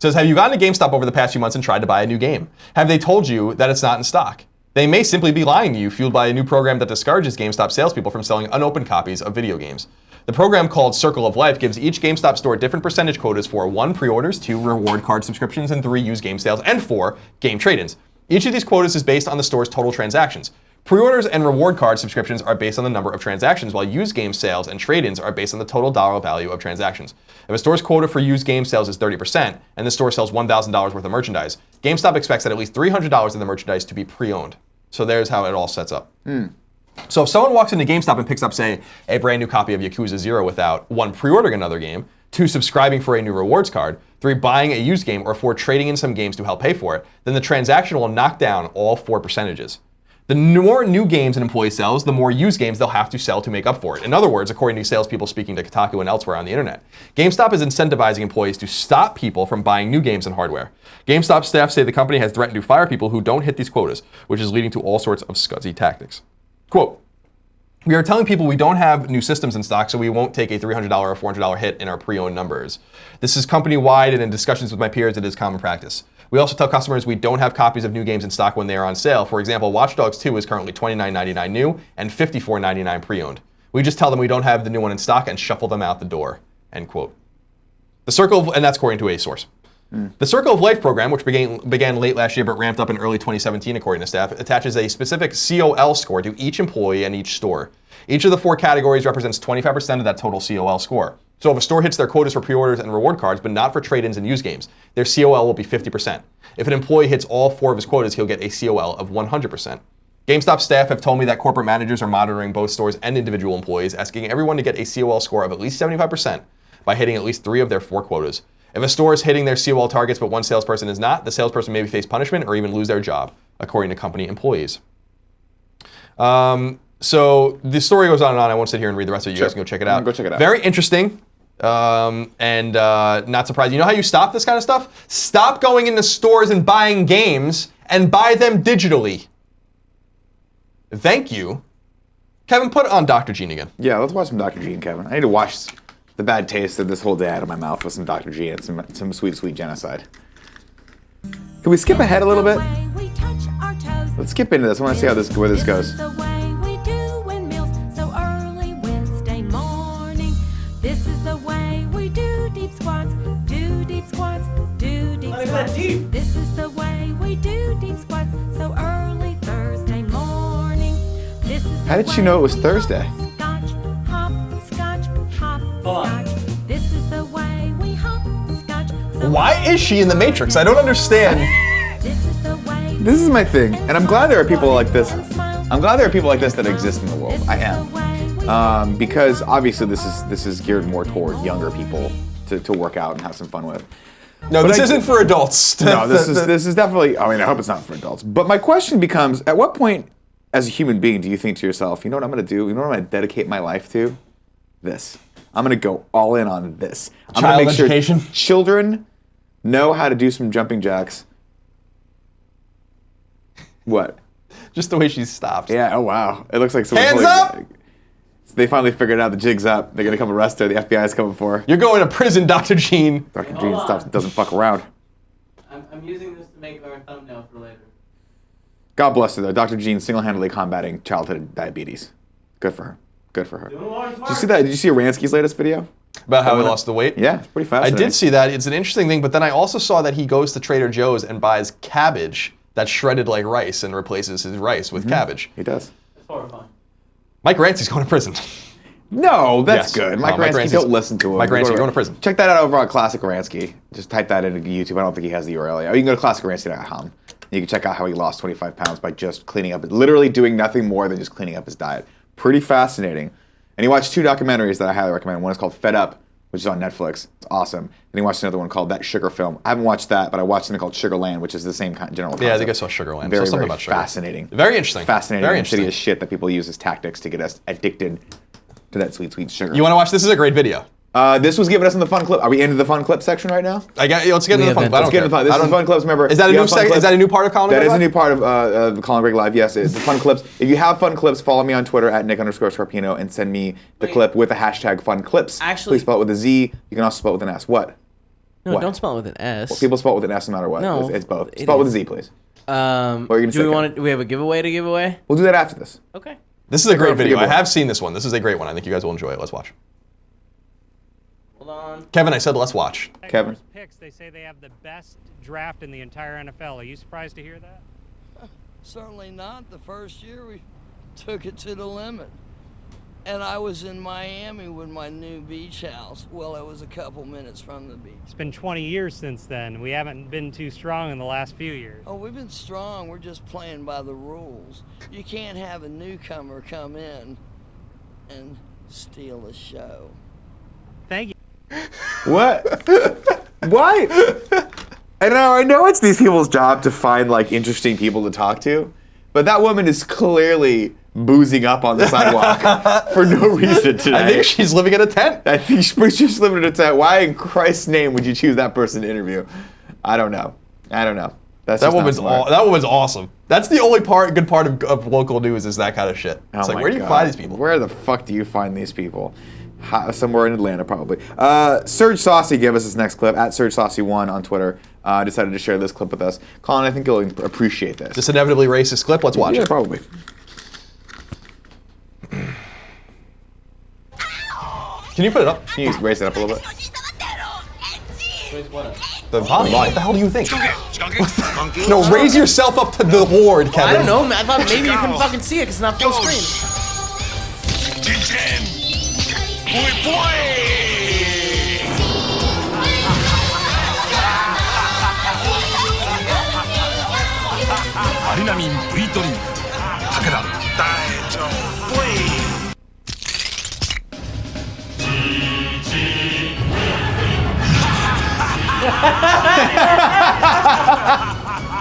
Says, have you gone to GameStop over the past few months and tried to buy a new game? Have they told you that it's not in stock? They may simply be lying to you, fueled by a new program that discourages GameStop salespeople from selling unopened copies of video games. The program, called Circle of Life, gives each GameStop store different percentage quotas for 1, pre-orders, 2, reward card subscriptions, and 3, used game sales, and 4, game trade-ins. Each of these quotas is based on the store's total transactions. Pre-orders and reward card subscriptions are based on the number of transactions, while used game sales and trade-ins are based on the total dollar value of transactions. If a store's quota for used game sales is 30%, and the store sells $1,000 worth of merchandise, GameStop expects that at least $300 of the merchandise to be pre-owned. So there's how it all sets up. So if someone walks into GameStop and picks up, say, a brand new copy of Yakuza 0 without 1, pre-ordering another game, 2, subscribing for a new rewards card, 3, buying a used game, or 4, trading in some games to help pay for it, then the transaction will knock down all 4 percentages. The more new games an employee sells, the more used games they'll have to sell to make up for it. In other words, according to salespeople speaking to Kotaku and elsewhere on the internet, GameStop is incentivizing employees to stop people from buying new games and hardware. GameStop staff say the company has threatened to fire people who don't hit these quotas, which is leading to all sorts of scuzzy tactics. Quote, we are telling people we don't have new systems in stock, so we won't take a $300 or $400 hit in our pre-owned numbers. This is company-wide, and in discussions with my peers, it is common practice. We also tell customers we don't have copies of new games in stock when they are on sale. For example, Watch Dogs 2 is currently $29.99 new and $54.99 pre-owned. We just tell them we don't have the new one in stock and shuffle them out the door, end quote. And that's according to a source. The Circle of Life program, which began late last year but ramped up in early 2017 according to staff, attaches a specific COL score to each employee and each store. Each of the 4 categories represents 25% of that total COL score. So if a store hits their quotas for pre-orders and reward cards, but not for trade-ins and used games, their COL will be 50%. If an employee hits all 4 of his quotas, he'll get a COL of 100%. GameStop staff have told me that corporate managers are monitoring both stores and individual employees, asking everyone to get a COL score of at least 75% by hitting at least 3 of their 4 quotas. If a store is hitting their COL targets but one salesperson is not, the salesperson may face punishment or even lose their job, according to company employees. So the story goes on and on. I won't sit here and read the rest of it. You guys can go check it out. Go check it out. Very interesting. And not surprising. You know how you stop this kind of stuff? Stop going into stores and buying games and buy them digitally. Thank you. Kevin, put on Dr. Gene again. Yeah, let's watch some Dr. Gene, Kevin. I need to wash the bad taste of this whole day out of my mouth with some Dr. Gene and some sweet, sweet genocide. Can we skip ahead a little bit? Let's skip into this. I want to see where this goes. This is the way we do deep squats so early Thursday morning. This is How did she know it was Thursday? Scotch, hop, scotch, hop, scotch. This is the way we hop, scotch. So Why is she in the Matrix? I don't understand. This is the way. This is my thing, and I'm glad there are people like this. I'm glad there are people like this that exist in the world. I am, because obviously this is geared more toward younger people to work out and have some fun with. No, this isn't for adults. No, this is definitely. I mean, I hope it's not for adults. But my question becomes: at what point, as a human being, do you think to yourself, you know what I'm going to do? You know what I'm going to dedicate my life to? This. I'm going to go all in on this. I'm Child gonna make education. Sure children know how to do some jumping jacks. What? Just the way she stopped. Yeah. Oh wow. It looks like someone. Hands up! They finally figured out the jig's up. They're gonna come arrest her. The FBI is coming for her. You're going to prison, Dr. Gene. Dr. Gene doesn't fuck around. I'm using this to make our thumbnail for later. God bless her though. Dr. Gene single-handedly combating childhood diabetes. Good for her. Good for her. Did you see that? Did you see Aransky's latest video? About how he lost the weight? Yeah, it's pretty I fascinating. did see that. It's an interesting thing, but then I also saw that he goes to Trader Joe's and buys cabbage that's shredded like rice and replaces his rice with cabbage. He does. It's horrifying. Mike Rancy's going to prison. No, that's Yes. good. No, Mike Mike Ransky, Ransky's- don't listen to him. Mike Ransky, going to prison. Check that out over on Classic Ransky. Just type that into YouTube. I don't think he has the URL yet. Or you can go to classicransky.com. You can check out how he lost 25 pounds by just cleaning up, literally doing nothing more than just cleaning up his diet. Pretty fascinating. And he watched 2 documentaries that I highly recommend. One is called Fed Up, which is on Netflix. It's awesome. Then he watched another one called That Sugar Film. I haven't watched that, but I watched something called Sugarland, which is the same general concept. Yeah, I think I saw Sugarland. Very, So something very about sugar. fascinating. Very interesting. Fascinating. Very Insidious interesting. shit that people use as tactics to get us addicted to that sweet, sweet sugar. You want to watch? This is a great video. This was given us in the fun clip. Are we into the fun clip section right now? Let's get into the fun. I have don't Let's get into care. fun. This I is don't- fun clips. Remember, Is that a we new have fun segment? clips. Is that a new part of Colin? That is Moriarty? a new part of the Colin Greg Live. Yes, it's the fun clips. If you have fun clips, follow me on Twitter at Nick_Scarpino and send me the clip with the hashtag fun clips. Actually- please spell it with a Z. You can also spell it with an S. What? No, What? don't spell it with an S. People spell it with an S no matter what. No, It's both. it Spell it with a is. Z, please. What are you gonna do say, we Kevin? want to? Do we have a giveaway to give away? We'll do that after this. Okay. This is a great for the video. I giveaway. have seen this one. This is a great one. I think you guys will enjoy it. Let's watch. Hold on. Kevin, I said let's watch. Kevin. Picks, they say they have the best draft in the entire NFL. Are you surprised to hear that? Certainly not. The first year we took it to the limit. And I was in Miami with my new beach house. Well, it was a couple minutes from the beach. It's been 20 years since then. We haven't been too strong in the last few years. Oh, we've been strong. We're just playing by the rules. You can't have a newcomer come in and steal the show. Thank you. What? Why? I know it's these people's job to find like interesting people to talk to, but that woman is clearly boozing up on the sidewalk for no reason today. I think she's living in a tent. I think she's living in a tent. Why in Christ's name would you choose that person to interview? I don't know. That's That just not woman's smart. that woman's awesome. That's the only good part of local news is that kind of shit. Oh It's like, my where do you God. find these people? Where the fuck do you find these people? Somewhere in Atlanta, probably. Serge Saucy gave us this next clip at SergeSaucy1 on Twitter. Decided to share this clip with us. Colin, I think you'll appreciate this. This inevitably racist clip. Let's watch Yeah, it. probably. Can you put it up? Can you raise it up a little bit? The volume. What the hell do you think? No, raise yourself up to the Lord, Kevin. I don't know, man. I thought maybe you couldn't fucking see it because it's not full screen. ドリンク武田大丈夫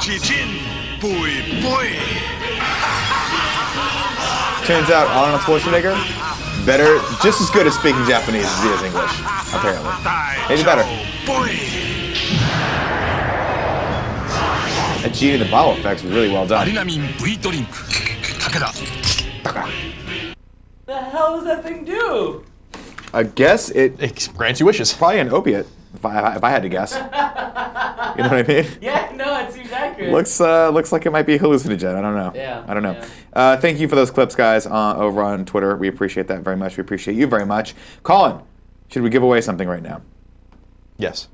チチンボイボイ Turns out Arnold Schwarzenegger better, just as good at speaking Japanese as he is English, apparently. Maybe better. That genie in the bottle effects was really well ア done. リナミン V ドリンク武田 The hell does that thing do? I guess it It grants you wishes. probably an opiate, if I had to guess. You know what I mean? Yeah, no, it seems accurate. Looks like it might be a hallucinogen. I don't know. Yeah, I don't know. Thank you for those clips, guys, over on Twitter. We appreciate that very much. We appreciate you very much. Colin, should we give away something right now? Yes.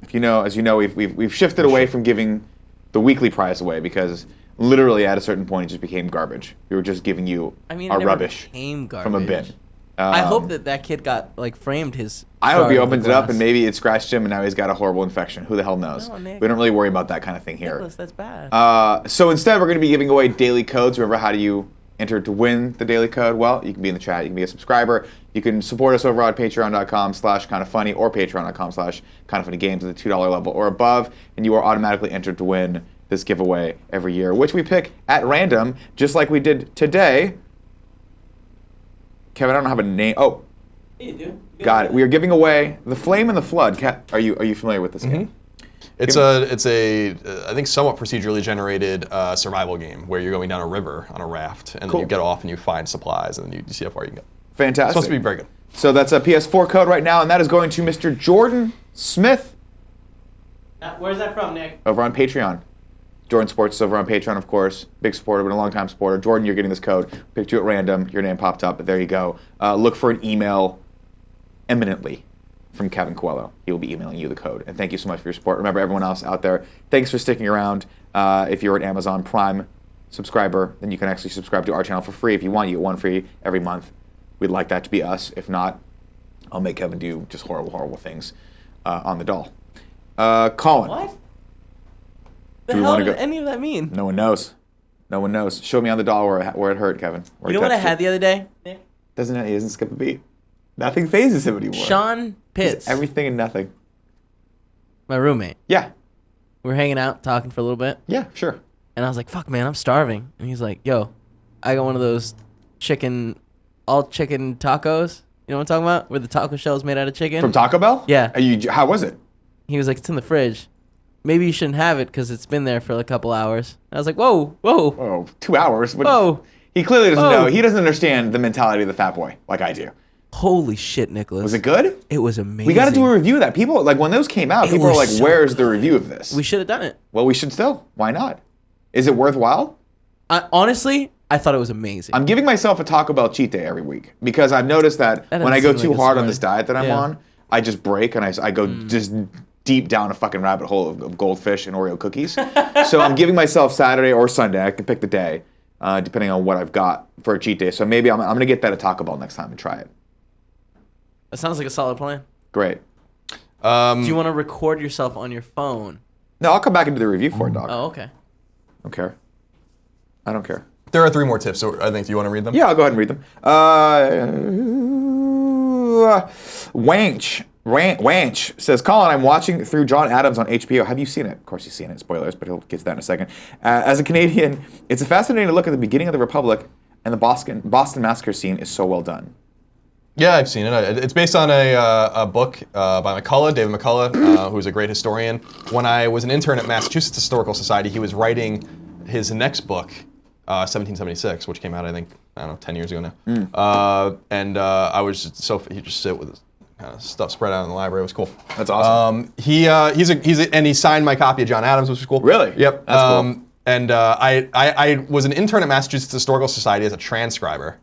If you know, as you know, we've shifted away from giving the weekly prize away because literally at a certain point it just became garbage. We were just giving you I mean, our it never rubbish became from a bin. garbage. I hope that kid got framed his. I hope he shard of opens the it up glass. and maybe it scratched him and now he's got a horrible infection. Who the hell knows? No, Nick. We don't really worry about that kind of thing here. Nicholas, that's bad. So instead, we're going to be giving away daily codes. Remember, how do you enter to win the daily code? Well, you can be in the chat. You can be a subscriber. You can support us over on patreon.com/kindoffunny or patreon.com/kindoffunnygames at the $2 level or above, and you are automatically entered to win this giveaway every year, which we pick at random, just like we did today. Kevin, I don't have a name. Oh, You do. got it. We are giving away The Flame and the Flood. Are you familiar with this game? It's a I think somewhat procedurally generated survival game where you're going down a river on a raft and Cool. then you get off and you find supplies and then you see how far you can go. Fantastic. It's supposed to be very good. So that's a PS4 code right now, and that is going to Mr. Jordan Smith Where's that from, Nick? over on Patreon. Jordan Sports is over on Patreon, of course. Big supporter, been a long-time supporter. Jordan, you're getting this code. Picked you at random. Your name popped up, but there you go. Look for an email imminently from Kevin Coelho. He will be emailing you the code. And thank you so much for your support. Remember, everyone else out there, thanks for sticking around. If you're an Amazon Prime subscriber, then you can actually subscribe to our channel for free if you want. You get one free every month. We'd like that to be us. If not, I'll make Kevin do just horrible, horrible things on the doll. Colin. What? The Do we hell wanna did go- any of that mean? No one knows. No one knows. Show me on the doll where it hurt, Kevin. Where You it know what I touched had the other day, Nick? He doesn't skip a beat. Nothing phases him anymore. Sean Pitts, Everything and nothing. my roommate. Yeah. We were hanging out, talking for a little bit, Yeah, sure. and I was like, "Fuck, man, I'm starving." And he's like, "Yo, I got one of those all chicken tacos. You know what I'm talking about? Where the taco shell's made out of chicken." From Taco Bell? Yeah. How was it? He was like, "It's in the fridge. Maybe you shouldn't have it because it's been there for a couple hours." I was like, "Whoa, whoa, Oh, 2 hours. What- whoa." He clearly doesn't Whoa. know. He doesn't understand the mentality of the fat boy like I do. Holy shit, Nicholas. Was it good? It was amazing. We got to do a review of that. People, like, when those came out, It people were was like, so where's the review of this? We should have done it. Well, we should still. Why not? Is it worthwhile? Honestly, I thought it was amazing. I'm giving myself a Taco Bell cheat day every week because I've noticed that That when I doesn't go seem too like a hard on smart- this diet that I'm Yeah. on, I just break and I go just deep down a fucking rabbit hole of goldfish and Oreo cookies. So I'm giving myself Saturday or Sunday. I can pick the day, depending on what I've got for a cheat day. So maybe I'm going to get that at Taco Bell next time and try it. That sounds like a solid plan. Great. Do you want to record yourself on your phone? No, I'll come back and do the review for it, dog. Oh, okay. Don't care. I don't care. There are 3 more tips, so I think, do you want to read them? Yeah, I'll go ahead and read them. Wanch says, Colin, I'm watching through John Adams on HBO. Have you seen it? Of course you've seen it. Spoilers, but he'll get to that in a second. As a Canadian, it's a fascinating look at the beginning of the Republic, and the Boston Massacre scene is so well done. Yeah, I've seen it. It's based on a book by David McCullough, who's a great historian. When I was an intern at Massachusetts Historical Society, he was writing his next book, 1776, which came out, I think, 10 years ago now. And I was just he'd just sit with his kind of stuff spread out in the library. It was cool. That's awesome. And he signed my copy of John Adams, which was cool. Really? Yep. That's cool. And I was an intern at Massachusetts Historical Society as a transcriber.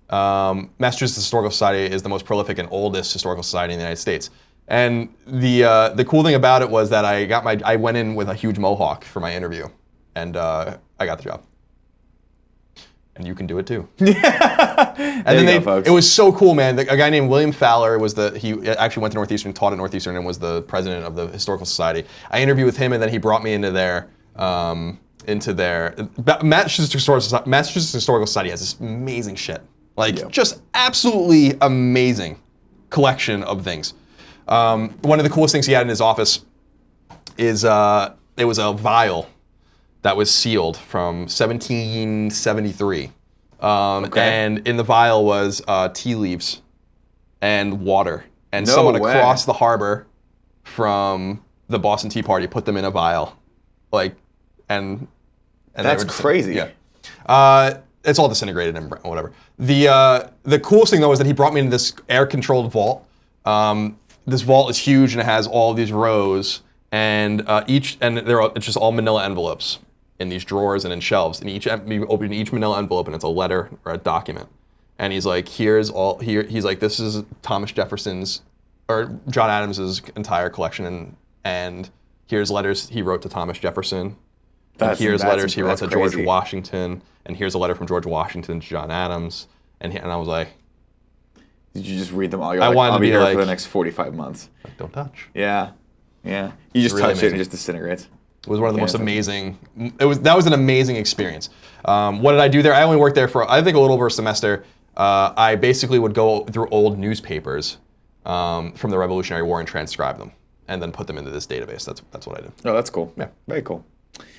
Massachusetts Historical Society is the most prolific and oldest historical society in the United States. And the cool thing about it was that I went in with a huge mohawk for my interview, and I got the job. And you can do it too. Folks. It was so cool, man. A guy named William Fowler he actually went to Northeastern, taught at Northeastern, and was the president of the Historical Society. I interviewed with him, and then he brought me into their into their Massachusetts Historical Society has this amazing shit, like just absolutely amazing collection of things. One of the coolest things he had in his office is it was a vial that was sealed from 1773, and in the vial was tea leaves and water, and someone across the harbor from the Boston Tea Party put them in a vial, and that's crazy. Yeah, it's all disintegrated and whatever. The coolest thing though is that he brought me into this air-controlled vault. This vault is huge and it has all these rows, and it's just all manila envelopes in these drawers and in shelves. And you open each manila envelope and it's a letter or a document. And he's like, he's like, this is Thomas Jefferson's or John Adams's entire collection, and here's letters he wrote to Thomas Jefferson. And here's letters he wrote to George Washington, and here's a letter from George Washington to John Adams. And I was like, did you just read them all? You're I like, wanted I'll to be be here like, for the next 45 months. Like, don't touch. Yeah. You just really touch it and amazing. it just disintegrates. It was one of the most amazing. That was an amazing experience. What did I do there? I only worked there for I think a little over a semester. I basically would go through old newspapers from the Revolutionary War and transcribe them, and then put them into this database. That's what I did. Oh, that's cool. Yeah, very cool.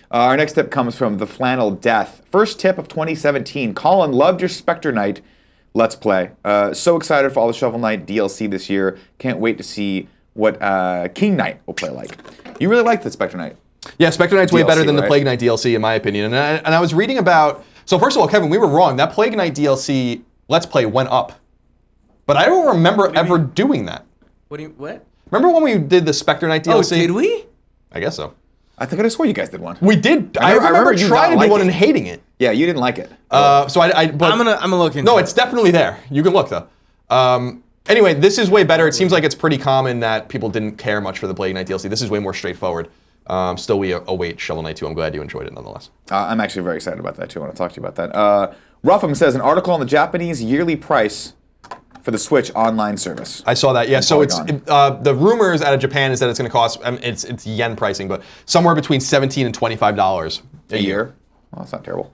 Our next tip comes from the Flannel Death. First tip of 2017. Colin, loved your Spectre Knight Let's Play. So excited for all the Shovel Knight DLC this year. Can't wait to see what King Knight will play like. You really liked the Spectre Knight. Yeah, Spectre Knight's way DLC, better than the right? Plague Knight DLC, in my opinion. And I was reading about... So first of all, Kevin, we were wrong. That Plague Knight DLC Let's Play went up. But I don't remember ever doing that. What? Remember when we did the Spectre Knight DLC? Oh, did we? I guess so. I think I just swore you guys did one. We did. I remember you trying not to do one liking and hating it. Yeah, you didn't like it. But I'm gonna look into No, it. it's definitely there. You can look though. Anyway, this is way better. It seems like it's pretty common that people didn't care much for the Plague Knight DLC. This is way more straightforward. Still, we await Shovel Knight 2. I'm glad you enjoyed it nonetheless. I'm actually very excited about that too. I want to talk to you about that. Rougham says an article on the Japanese yearly price for the Switch online service. I saw that. Yeah. So it's Polygon. the rumors out of Japan is that it's going to cost. It's yen pricing, but somewhere between $17 and $25 a year. Well, that's not terrible.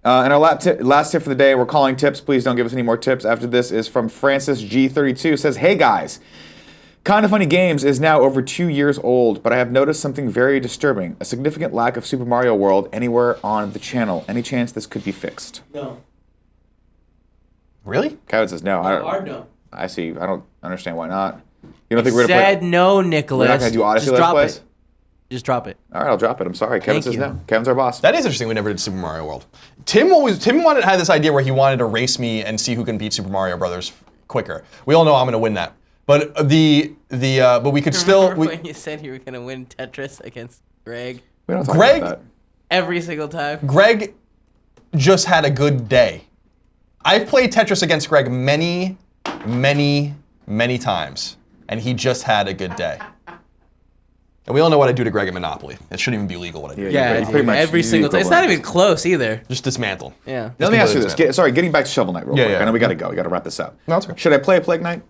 And our last tip for the day, we're calling tips. Please don't give us any more tips. After this is from Francis G32. Says, hey guys, Kinda Funny Games is now over 2 years old, but I have noticed something very disturbing. A significant lack of Super Mario World anywhere on the channel. Any chance this could be fixed? No. Really? Kevin says no. No. I see. I don't understand why not. You don't think we're going to play? Said no, Nicholas. We're not going to do Odyssey Just Let's drop Plays? it. Just drop it. All right, I'll drop it. I'm sorry. Kevin says you. no. Kevin's our boss. That is interesting. We never did Super Mario World. Tim had this idea where he wanted to race me and see who can beat Super Mario Brothers quicker. We all know I'm going to win that. But but we could still. Remember when you said you were gonna win Tetris against Greg? We don't talk Greg- about that. Every single time. Greg just had a good day. I've played Tetris against Greg many, many, many times, and he just had a good day. And we all know what I do to Greg at Monopoly. It shouldn't even be legal what I do. Yeah, pretty much every you single go time. It's not like even close either. Just dismantle. Yeah. Let me ask you completely this. Getting back to Shovel Knight real Yeah, quick. yeah. I know we got to go. We got to wrap this up. No, it's okay. Should I play a Plague Knight?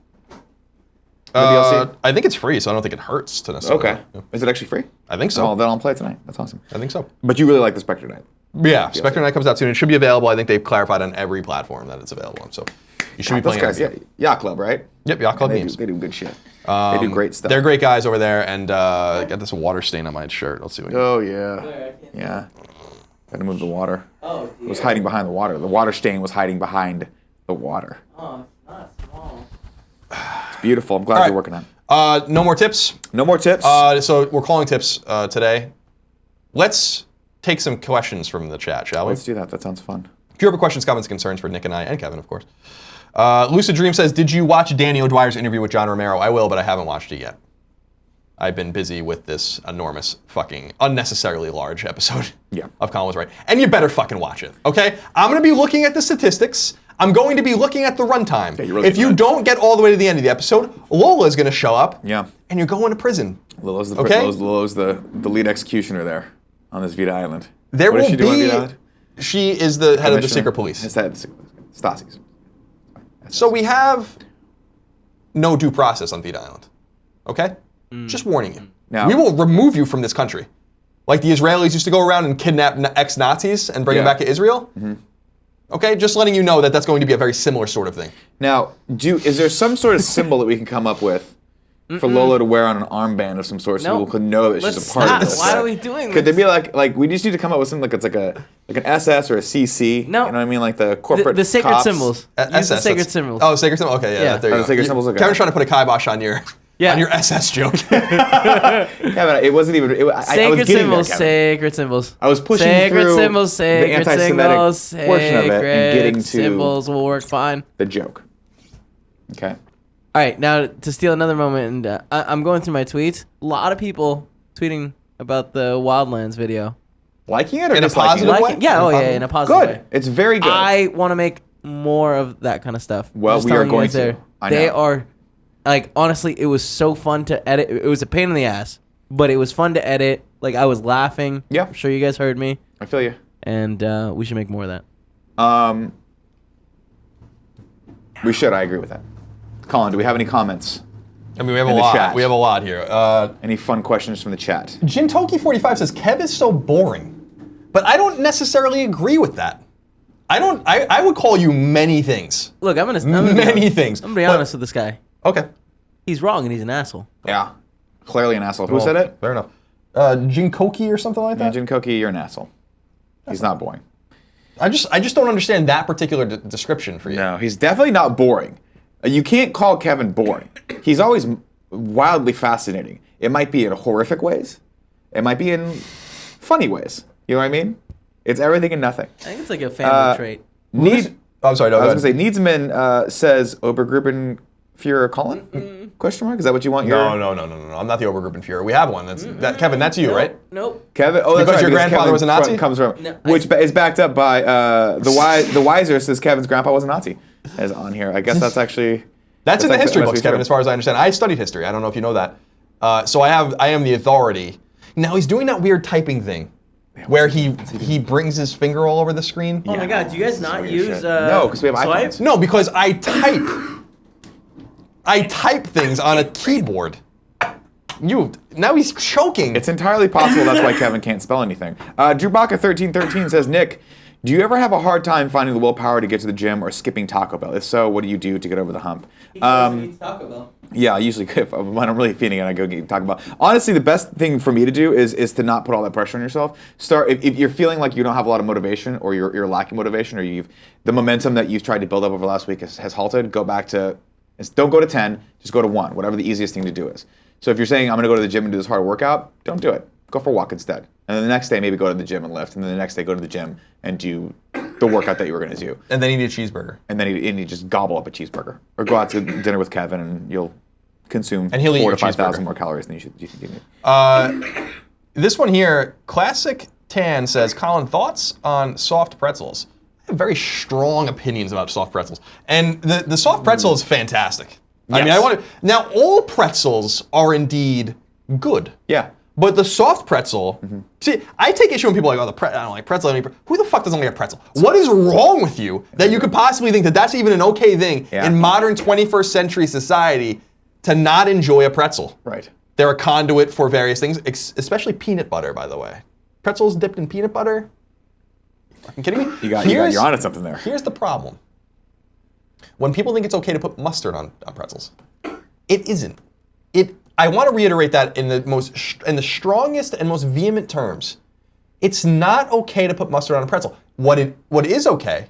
The DLC? I think it's free, so I don't think it hurts to necessarily. Okay. Is it actually free? I think so. Oh, then I'll play it tonight. That's awesome. I think so. But you really like the Spectre Knight? Yeah, Spectre Knight comes out soon. It should be available. I think they've clarified on every platform that it's available on. So you should be Those playing guys, it. Yacht Club, right? Yep, Yacht Club They Games. do good shit. They do great stuff. They're great guys over there, and I got this water stain on my shirt. Let's see what. Oh, yeah. Yeah. Got to move the water. Oh, It was hiding behind the water. The water stain was hiding behind the water. Oh, it's not small. It's beautiful. I'm glad All you're right. working on it. No more tips. No more tips? So we're calling tips today. Let's take some questions from the chat, shall we? Let's do that. That sounds fun. If you have questions, comments, concerns for Nick and I, and Kevin, of course. Lucid Dream says, did you watch Danny O'Dwyer's interview with John Romero? I will, but I haven't watched it yet. I've been busy with this enormous, fucking, unnecessarily large episode of Colin Was Right. And you better fucking watch it, okay? I'm going to be looking at the statistics. I'm going to be looking at the runtime. Yeah, you're really if you don't get all the way to the end of the episode, Lola's going to show up. Yeah. And you're going to prison. Lolo's Okay. the lead executioner there on this Vita Island. There What will is she doing on be. Vita Island? She is the head of the Commissioner? secret police. It's that Stasi's. So we have no due process on Vita Island. Okay? Just warning you. Now- We will remove you from this country Like the Israelis used to go around and kidnap ex-Nazis and bring them back to Israel? Okay, just letting you know that that's going to be a very similar sort of thing. Now, is there some sort of symbol that we can come up with for Lola to wear on an armband of some sort so people can know that she's a part of this? Why are we doing this? Could there be like we just need to come up with something like it's like an SS or a CC? No. You know what I mean? Like the corporate The sacred cops. symbols. Use the sacred symbols. Oh, sacred symbol? Okay, yeah. There you go. The sacred symbols, okay. Kevin's trying to put a kibosh on your SS joke. Yeah, but it wasn't even. I was Sacred getting symbols, there, Kevin. sacred symbols. I was pushing sacred through symbols, the sacred anti-Semitic symbols, portion of it and getting to symbols will work fine. the joke. Okay. All right, now to steal another moment, and I'm going through my tweets. A lot of people tweeting about the Wildlands video. Liking it or In a disliking positive it? way? Yeah, in a positive way. Good. It's very good. I want to make more of that kind of stuff. Well, Just we are telling you going right there. to. I They know. are, like, honestly, it was so fun to edit. It was a pain in the ass, but it was fun to edit. Like, I was laughing. Yeah. I'm sure you guys heard me. I feel you. And we should make more of that. We should. I agree with that. Colin, do we have any comments? I mean, we have a In the lot. chat. We have a lot here. Any fun questions from the chat? Jintoki45 says, Kev is so boring. But I don't necessarily agree with that. I would call you many things. Look, I'm gonna many things. I'm gonna be honest with this guy. Okay. He's wrong and he's an asshole. Yeah. Clearly an asshole. Who Well, said it? Fair enough. Jinkoki or something like Yeah, that? Jin Koki, you're an asshole. He's not boring. I just don't understand that particular description for you. No, he's definitely not boring. You can't call Kevin boring. He's always wildly fascinating. It might be in horrific ways. It might be in funny ways. You know what I mean? It's everything and nothing. I think it's like a family trait. I'm sorry, no, I go was going ahead. to say, Needsman says Obergruppenführer Colin? Question mark? Is that what you want? No. I'm not the Obergruppenführer. We have one. Kevin, that's you, right? Nope. Kevin? Oh, that's Because right. your grandfather Kevin was a Nazi? Comes from, No, which is backed up by the Wiser says Kevin's grandpa was a Nazi. Is on here. I guess that's actually... That's in the actually- history must books, be Kevin, true. as far as I understand. I studied history. I don't know if you know that. So I am the authority. Now he's doing that weird typing thing where he brings his finger all over the screen. Oh my god, do you guys not weird use shit. No, 'cause we have swipe? iPhones. No, because I type things on a keyboard. Now he's choking. It's entirely possible that's why Kevin can't spell anything. Drewbaka1313 says, Nick, do you ever have a hard time finding the willpower to get to the gym or skipping Taco Bell? If so, what do you do to get over the hump? Taco Bell. Yeah, usually when I'm really feeling it, I go get Taco Bell. Honestly, the best thing for me to do is to not put all that pressure on yourself. Start if you're feeling like you don't have a lot of motivation or you're lacking motivation or the momentum that you've tried to build up over the last week has halted. Go back to don't go to 10, just go to 1. Whatever the easiest thing to do is. So if you're saying I'm going to go to the gym and do this hard workout, don't do it. Go for a walk instead. And then the next day, maybe go to the gym and lift. And then the next day, go to the gym and do the workout that you were going to do. And then you need a cheeseburger. And then you just gobble up a cheeseburger. Or go out to dinner with Kevin and you'll consume And he'll eat 4,000 your to 5,000 cheeseburger. more calories than you should need. This one here, Classic Tan says, Colin, thoughts on soft pretzels? I have very strong opinions about soft pretzels. And the soft pretzel is fantastic. I mean, Yes. now all pretzels are indeed good. Yeah. But the soft pretzel, see, I take issue when people are like, I don't like pretzel. Who the fuck doesn't like a pretzel? What is wrong with you that you could possibly think that that's even an okay thing in modern 21st century society to not enjoy a pretzel? Right. They're a conduit for various things, especially peanut butter, by the way. Pretzels dipped in peanut butter? Are you kidding me? You're onto something there. Here's the problem. When people think it's okay to put mustard on pretzels, it isn't. I want to reiterate that in the strongest and most vehement terms. It's not okay to put mustard on a pretzel. What is okay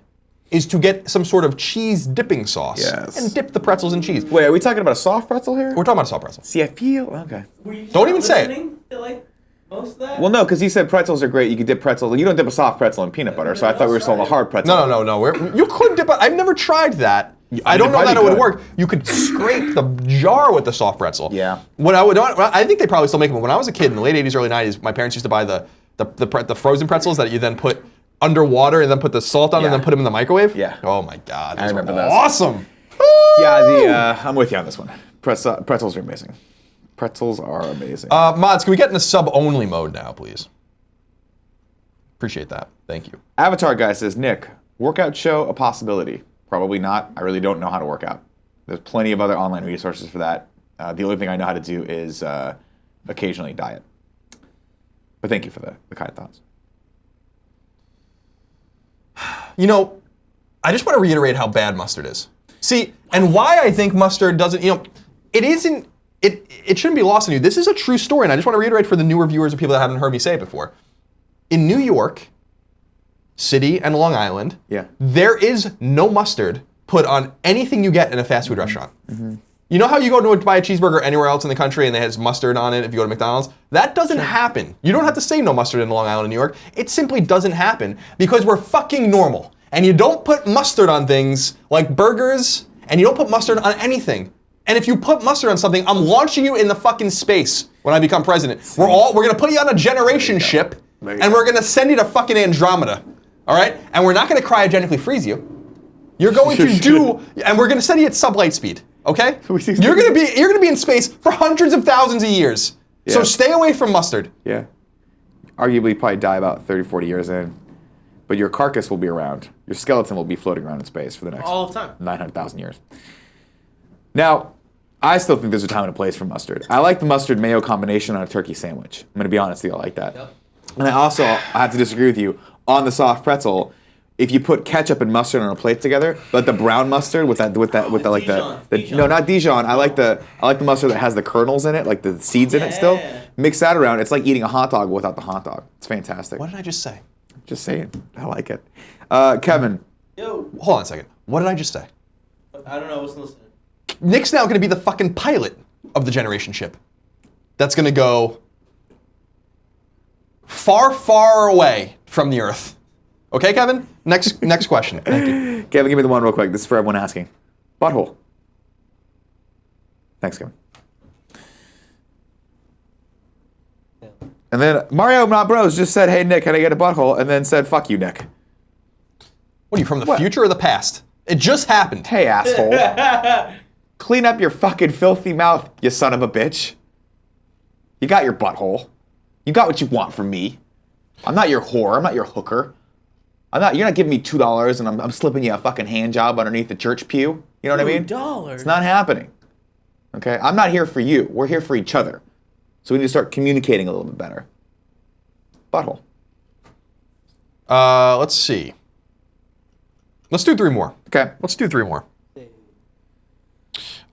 is to get some sort of cheese dipping sauce and dip the pretzels in cheese. Wait, are we talking about a soft pretzel here? We're talking about a soft pretzel. See, I feel okay. Don't even say it. To, like, most of that? Well, no, because he said pretzels are great. You could dip pretzels. You don't dip a soft pretzel in peanut butter, so I thought we were still on the hard pretzel. No. You could dip it. I've never tried that. I don't know that it would work. You could scrape the jar with the soft pretzel. Yeah. I think they probably still make them. When I was a kid in the late 80s, early 90s, my parents used to buy the frozen pretzels that you then put underwater and then put the salt on and then put them in the microwave. Yeah. Oh my God. I remember those. Awesome. Yeah, I'm with you on this one. Pretzels are amazing. Pretzels are amazing. Mods, can we get in the sub-only mode now, please? Appreciate that. Thank you. Avatar guy says, Nick, workout show a possibility? Probably not. I really don't know how to work out. There's plenty of other online resources for that. The only thing I know how to do is occasionally diet. But thank you for the kind thoughts. You know, I just want to reiterate how bad mustard is. See, and why I think mustard doesn't, it isn't, it shouldn't be lost on you. This is a true story, and I just want to reiterate for the newer viewers or people that haven't heard me say it before. In New York City and Long Island, there is no mustard put on anything you get in a fast food restaurant. You know how you go to buy a cheeseburger anywhere else in the country and it has mustard on it if you go to McDonald's? That doesn't happen. You don't have to say no mustard in Long Island, New York. It simply doesn't happen because we're fucking normal. And you don't put mustard on things like burgers, and you don't put mustard on anything. And if you put mustard on something, I'm launching you in the fucking space when I become president. We're gonna put you on a generation ship, and we're gonna send you to fucking Andromeda. All right? And we're not gonna cryogenically freeze you. You're going to and we're gonna send you at sublight speed. Okay? You're gonna be in space for hundreds of thousands of years. Yeah. So stay away from mustard. Yeah. Arguably probably die about 30, 40 years in. But your carcass will be around. Your skeleton will be floating around in space for the next all the time. 900,000 years. Now, I still think there's a time and a place for mustard. I like the mustard mayo combination on a turkey sandwich. I'm gonna be honest with you, I like that. Yep. And I have to disagree with you on the soft pretzel. If you put ketchup and mustard on a plate together, but the brown mustard with not Dijon. I like the mustard that has the kernels in it, like the seeds in it still. Mix that around. It's like eating a hot dog without the hot dog. It's fantastic. What did I just say? Just saying. I like it. Kevin. Yo. Hold on a second. What did I just say? I don't know. I wasn't listening. Nick's now going to be the fucking pilot of the generation ship. That's going to go far, far away from the Earth. Okay, Kevin? Next question. Thank you. Kevin, give me the one real quick. This is for everyone asking. Butthole. Thanks, Kevin. And then Mario Not Bros just said, "Hey Nick, can I get a butthole?" And then said, "Fuck you, Nick." What are you, from the future or the past? It just happened. Hey, asshole. Clean up your fucking filthy mouth, you son of a bitch. You got your butthole. You got what you want from me. I'm not your whore. I'm not your hooker. You're not giving me $2 and I'm slipping you a fucking hand job underneath the church pew. You know what I mean? $2. It's not happening. Okay? I'm not here for you. We're here for each other. So we need to start communicating a little bit better. Butthole. Let's see. Let's do 3 more. Okay. Let's do 3 more.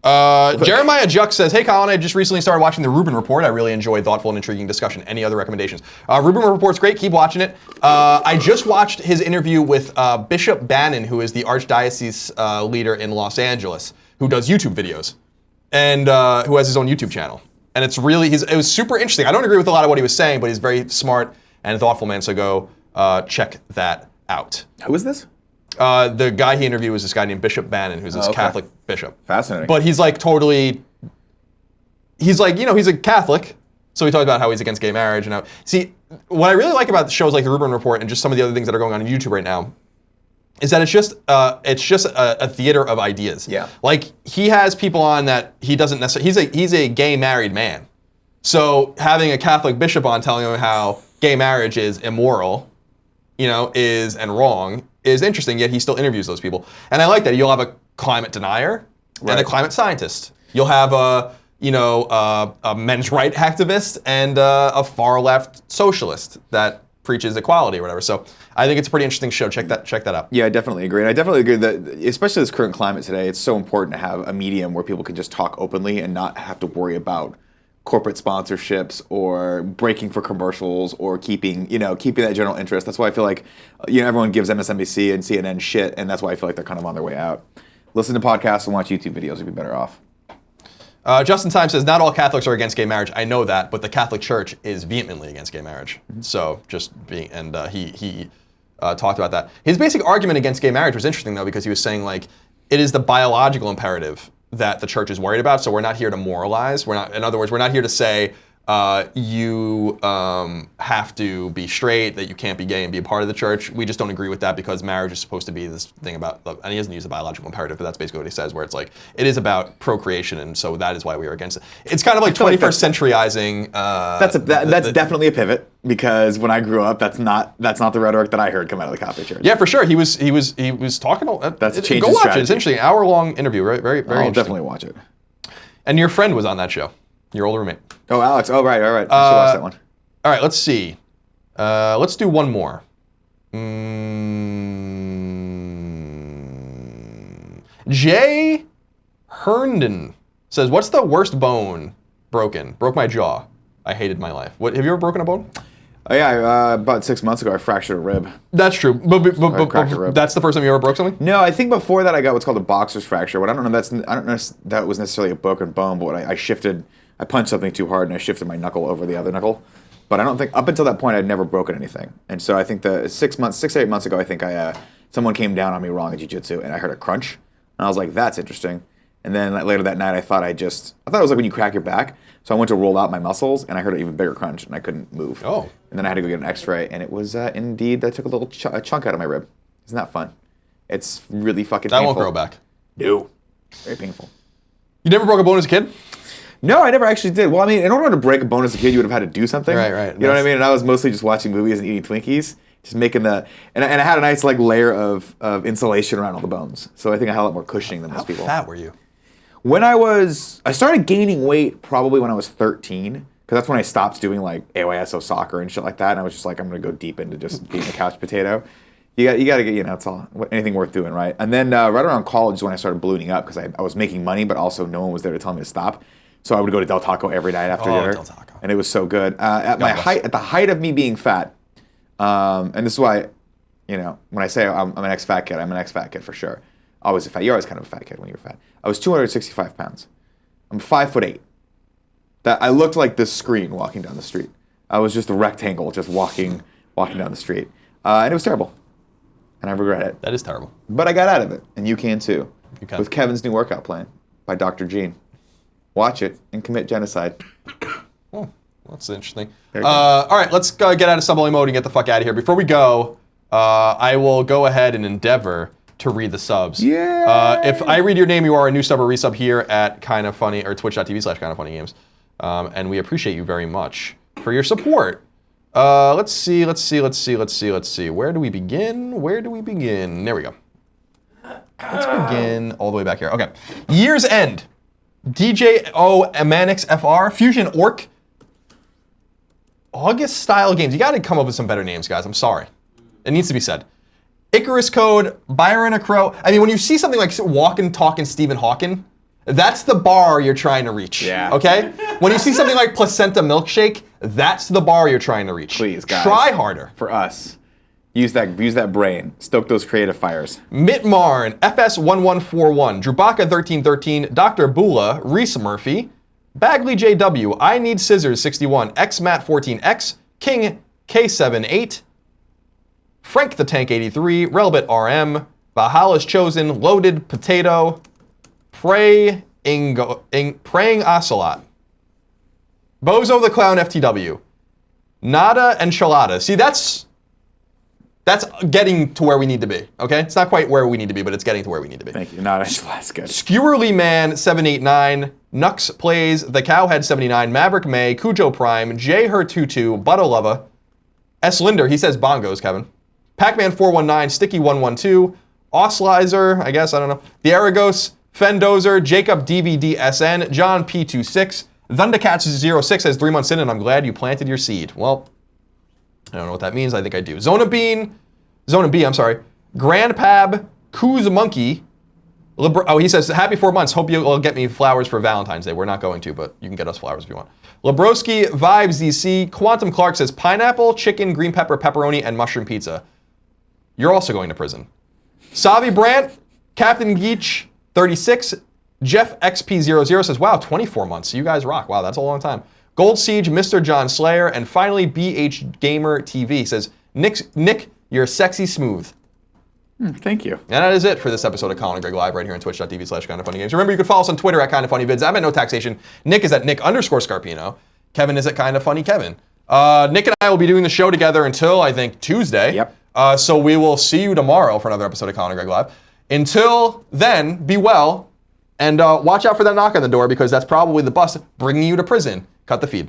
Jeremiah Juck says, "Hey Colin, I just recently started watching the Rubin Report. I really enjoyed thoughtful and intriguing discussion. Any other recommendations?" Rubin Report's great. Keep watching it. I just watched his interview with Bishop Bannon, who is the archdiocese leader in Los Angeles, who does YouTube videos, and who has his own YouTube channel. And it was super interesting. I don't agree with a lot of what he was saying, but he's very smart and thoughtful man. So go check that out. Who is this? The guy he interviewed was this guy named Bishop Bannon, who's this Catholic bishop. Fascinating. But he's like he's a Catholic, so he talks about how he's against gay marriage and how. See, what I really like about the shows like the Rubin Report and just some of the other things that are going on YouTube right now is that it's just a theater of ideas. Yeah. Like he has people on that he doesn't necessarily. He's a gay married man, so having a Catholic bishop on telling him how gay marriage is immoral, and wrong is interesting. Yet he still interviews those people, and I like that. You'll have a climate denier and a climate scientist. You'll have a men's right activist and a far left socialist that preaches equality or whatever. So I think it's a pretty interesting show. Check that out. Yeah, I definitely agree. And I definitely agree that, especially this current climate today, it's so important to have a medium where people can just talk openly and not have to worry about corporate sponsorships or breaking for commercials or keeping that general interest. That's why I feel like everyone gives MSNBC and CNN shit, and that's why I feel like they're kind of on their way out. Listen to podcasts and watch YouTube videos, you'll be better off. Justin Time says, "Not all Catholics are against gay marriage. I know that, but the Catholic Church is vehemently against gay marriage." Mm-hmm. So he talked about that. His basic argument against gay marriage was interesting though, because he was saying like it is the biological imperative that the church is worried about. So we're not here to moralize. In other words, we're not here to say you have to be straight, that you can't be gay and be a part of the church. We just don't agree with that because marriage is supposed to be this thing about, and he doesn't use the biological imperative, but that's basically what he says, where it's like, it is about procreation, and so that is why we are against it. It's kind of like 21st centuryizing. That's definitely a pivot, because when I grew up, that's not the rhetoric that I heard come out of the Catholic Church. Yeah, for sure. He was talking. That's a change Go in watch strategy. it. It's interesting. Hour-long interview. Very, very, very I'll interesting. definitely watch it. And your friend was on that show. Your old roommate. Oh, Alex. Oh, right. All right. I should watch that one. All right, let's see. Let's do one more. Jay Herndon says, what's the worst bone broken? Broke my jaw. I hated my life. What, have you ever broken a bone? Oh, yeah, about 6 months ago, I fractured a rib. That's true. But cracked a rib. That's the first time you ever broke something? No, I think before that I got what's called a boxer's fracture. What I don't know if that was necessarily a broken bone, but I punched something too hard and I shifted my knuckle over the other knuckle. But I don't think, up until that point, I'd never broken anything. And so I think 6 to 8 months ago, I think someone came down on me wrong in jiu-jitsu and I heard a crunch. And I was like, that's interesting. And then later that night, I thought it was like when you crack your back. So I went to roll out my muscles and I heard an even bigger crunch and I couldn't move. Oh. And then I had to go get an x-ray and it was indeed, that took a little chunk out of my rib. Isn't that fun? It's really fucking painful. That won't grow back. No. Very painful. You never broke a bone as a kid? No, I never actually did. Well, I mean, in order to break a bone as a kid, you would have had to do something. Right. You know what I mean? And I was mostly just watching movies and eating Twinkies, just making and I had a nice layer of insulation around all the bones. So I think I had a lot more cushioning than most people. How fat were you? When I started gaining weight probably when I was 13, because that's when I stopped doing AYSO soccer and shit like that. And I was just like, I'm gonna go deep into just being a couch potato. You got to get, it's all anything worth doing, right? And then right around college is when I started ballooning up because I was making money, but also no one was there to tell me to stop. So I would go to Del Taco every night after dinner, Del Taco. and it was so good. At the height of me being fat, and this is why, when I say I'm an ex-fat kid, I'm an ex-fat kid for sure. Always a fat. You're always kind of a fat kid when you're fat. I was 265 pounds. I'm 5'8". That I looked like this screen walking down the street. I was just a rectangle, just walking down the street, and it was terrible. And I regret it. That is terrible. But I got out of it, and you can too. You can. With Kevin's new workout plan by Dr. Gene. Watch it and commit genocide. Oh, that's interesting. All right, let's get out of sub-only mode and get the fuck out of here. Before we go, I will go ahead and endeavor to read the subs. Yeah. If I read your name, you are a new sub or resub here at Kind of Funny or twitch.tv/kindoffunnygames. And we appreciate you very much for your support. Let's see. Where do we begin? There we go. Let's begin all the way back here. Okay. Year's End. DJO Amanix FR. Fusion Orc. August Style Games. You got to come up with some better names, guys. I'm sorry. It needs to be said. Icarus Code. Byron a Crow. I mean, when you see something like Walkin' Talkin' Stephen Hawking, that's the bar you're trying to reach. Yeah. Okay? When you see something like Placenta Milkshake, that's the bar you're trying to reach. Please, guys. Try harder. For us. Use that brain. Stoke those creative fires. Mitmarn, FS1141, Drubaka1313, Dr. Bula, Reese Murphy, Bagley JW, I Need Scissors 61, XMat14X, King K78, Frank the Tank 83, Relbit RM, Valhalla's Chosen, Loaded Potato, Praying Ocelot, Bozo the Clown FTW, Nada Enchilada. See, that's getting to where we need to be, okay? It's not quite where we need to be, but it's getting to where we need to be. Thank you. Nada Enchilada's good. Skewerly Man 789, Nux Plays, The Cowhead 79, Maverick May, Cujo Prime, J Her22, Buttolova, S Linder, he says bongos, Kevin. Pac-Man 419, Sticky 112, Oslizer, I guess, I don't know. The Aragos, Fendozer, Jacob DVD SN, John P26, Thundercats06 says 3 months in and I'm glad you planted your seed. Well, I don't know what that means. I think I do. Zona B, I'm sorry. Grandpab, Coos Monkey. He says, happy 4 months. Hope you'll get me flowers for Valentine's Day. We're not going to, but you can get us flowers if you want. Labroski, Vibes DC. Quantum Clark says, pineapple, chicken, green pepper, pepperoni, and mushroom pizza. You're also going to prison. Savi Brandt, Captain Geach, 36. Jeff XP00 says, wow, 24 months. You guys rock. Wow, that's a long time. Gold Siege, Mr. John Slayer, and finally BH Gamer TV says, Nick, you're sexy smooth. Thank you. And that is it for this episode of Colin and Greg Live right here on twitch.tv/kindoffunnygames. Remember, you can follow us on Twitter at kindoffunnyvids. I'm at no taxation. Nick is at Nick_Scarpino. Kevin is at kindoffunnykevin. Nick and I will be doing the show together until, I think, Tuesday. Yep. So we will see you tomorrow for another episode of Colin and Greg Live. Until then, be well, and watch out for that knock on the door because that's probably the bus bringing you to prison. Cut the feed.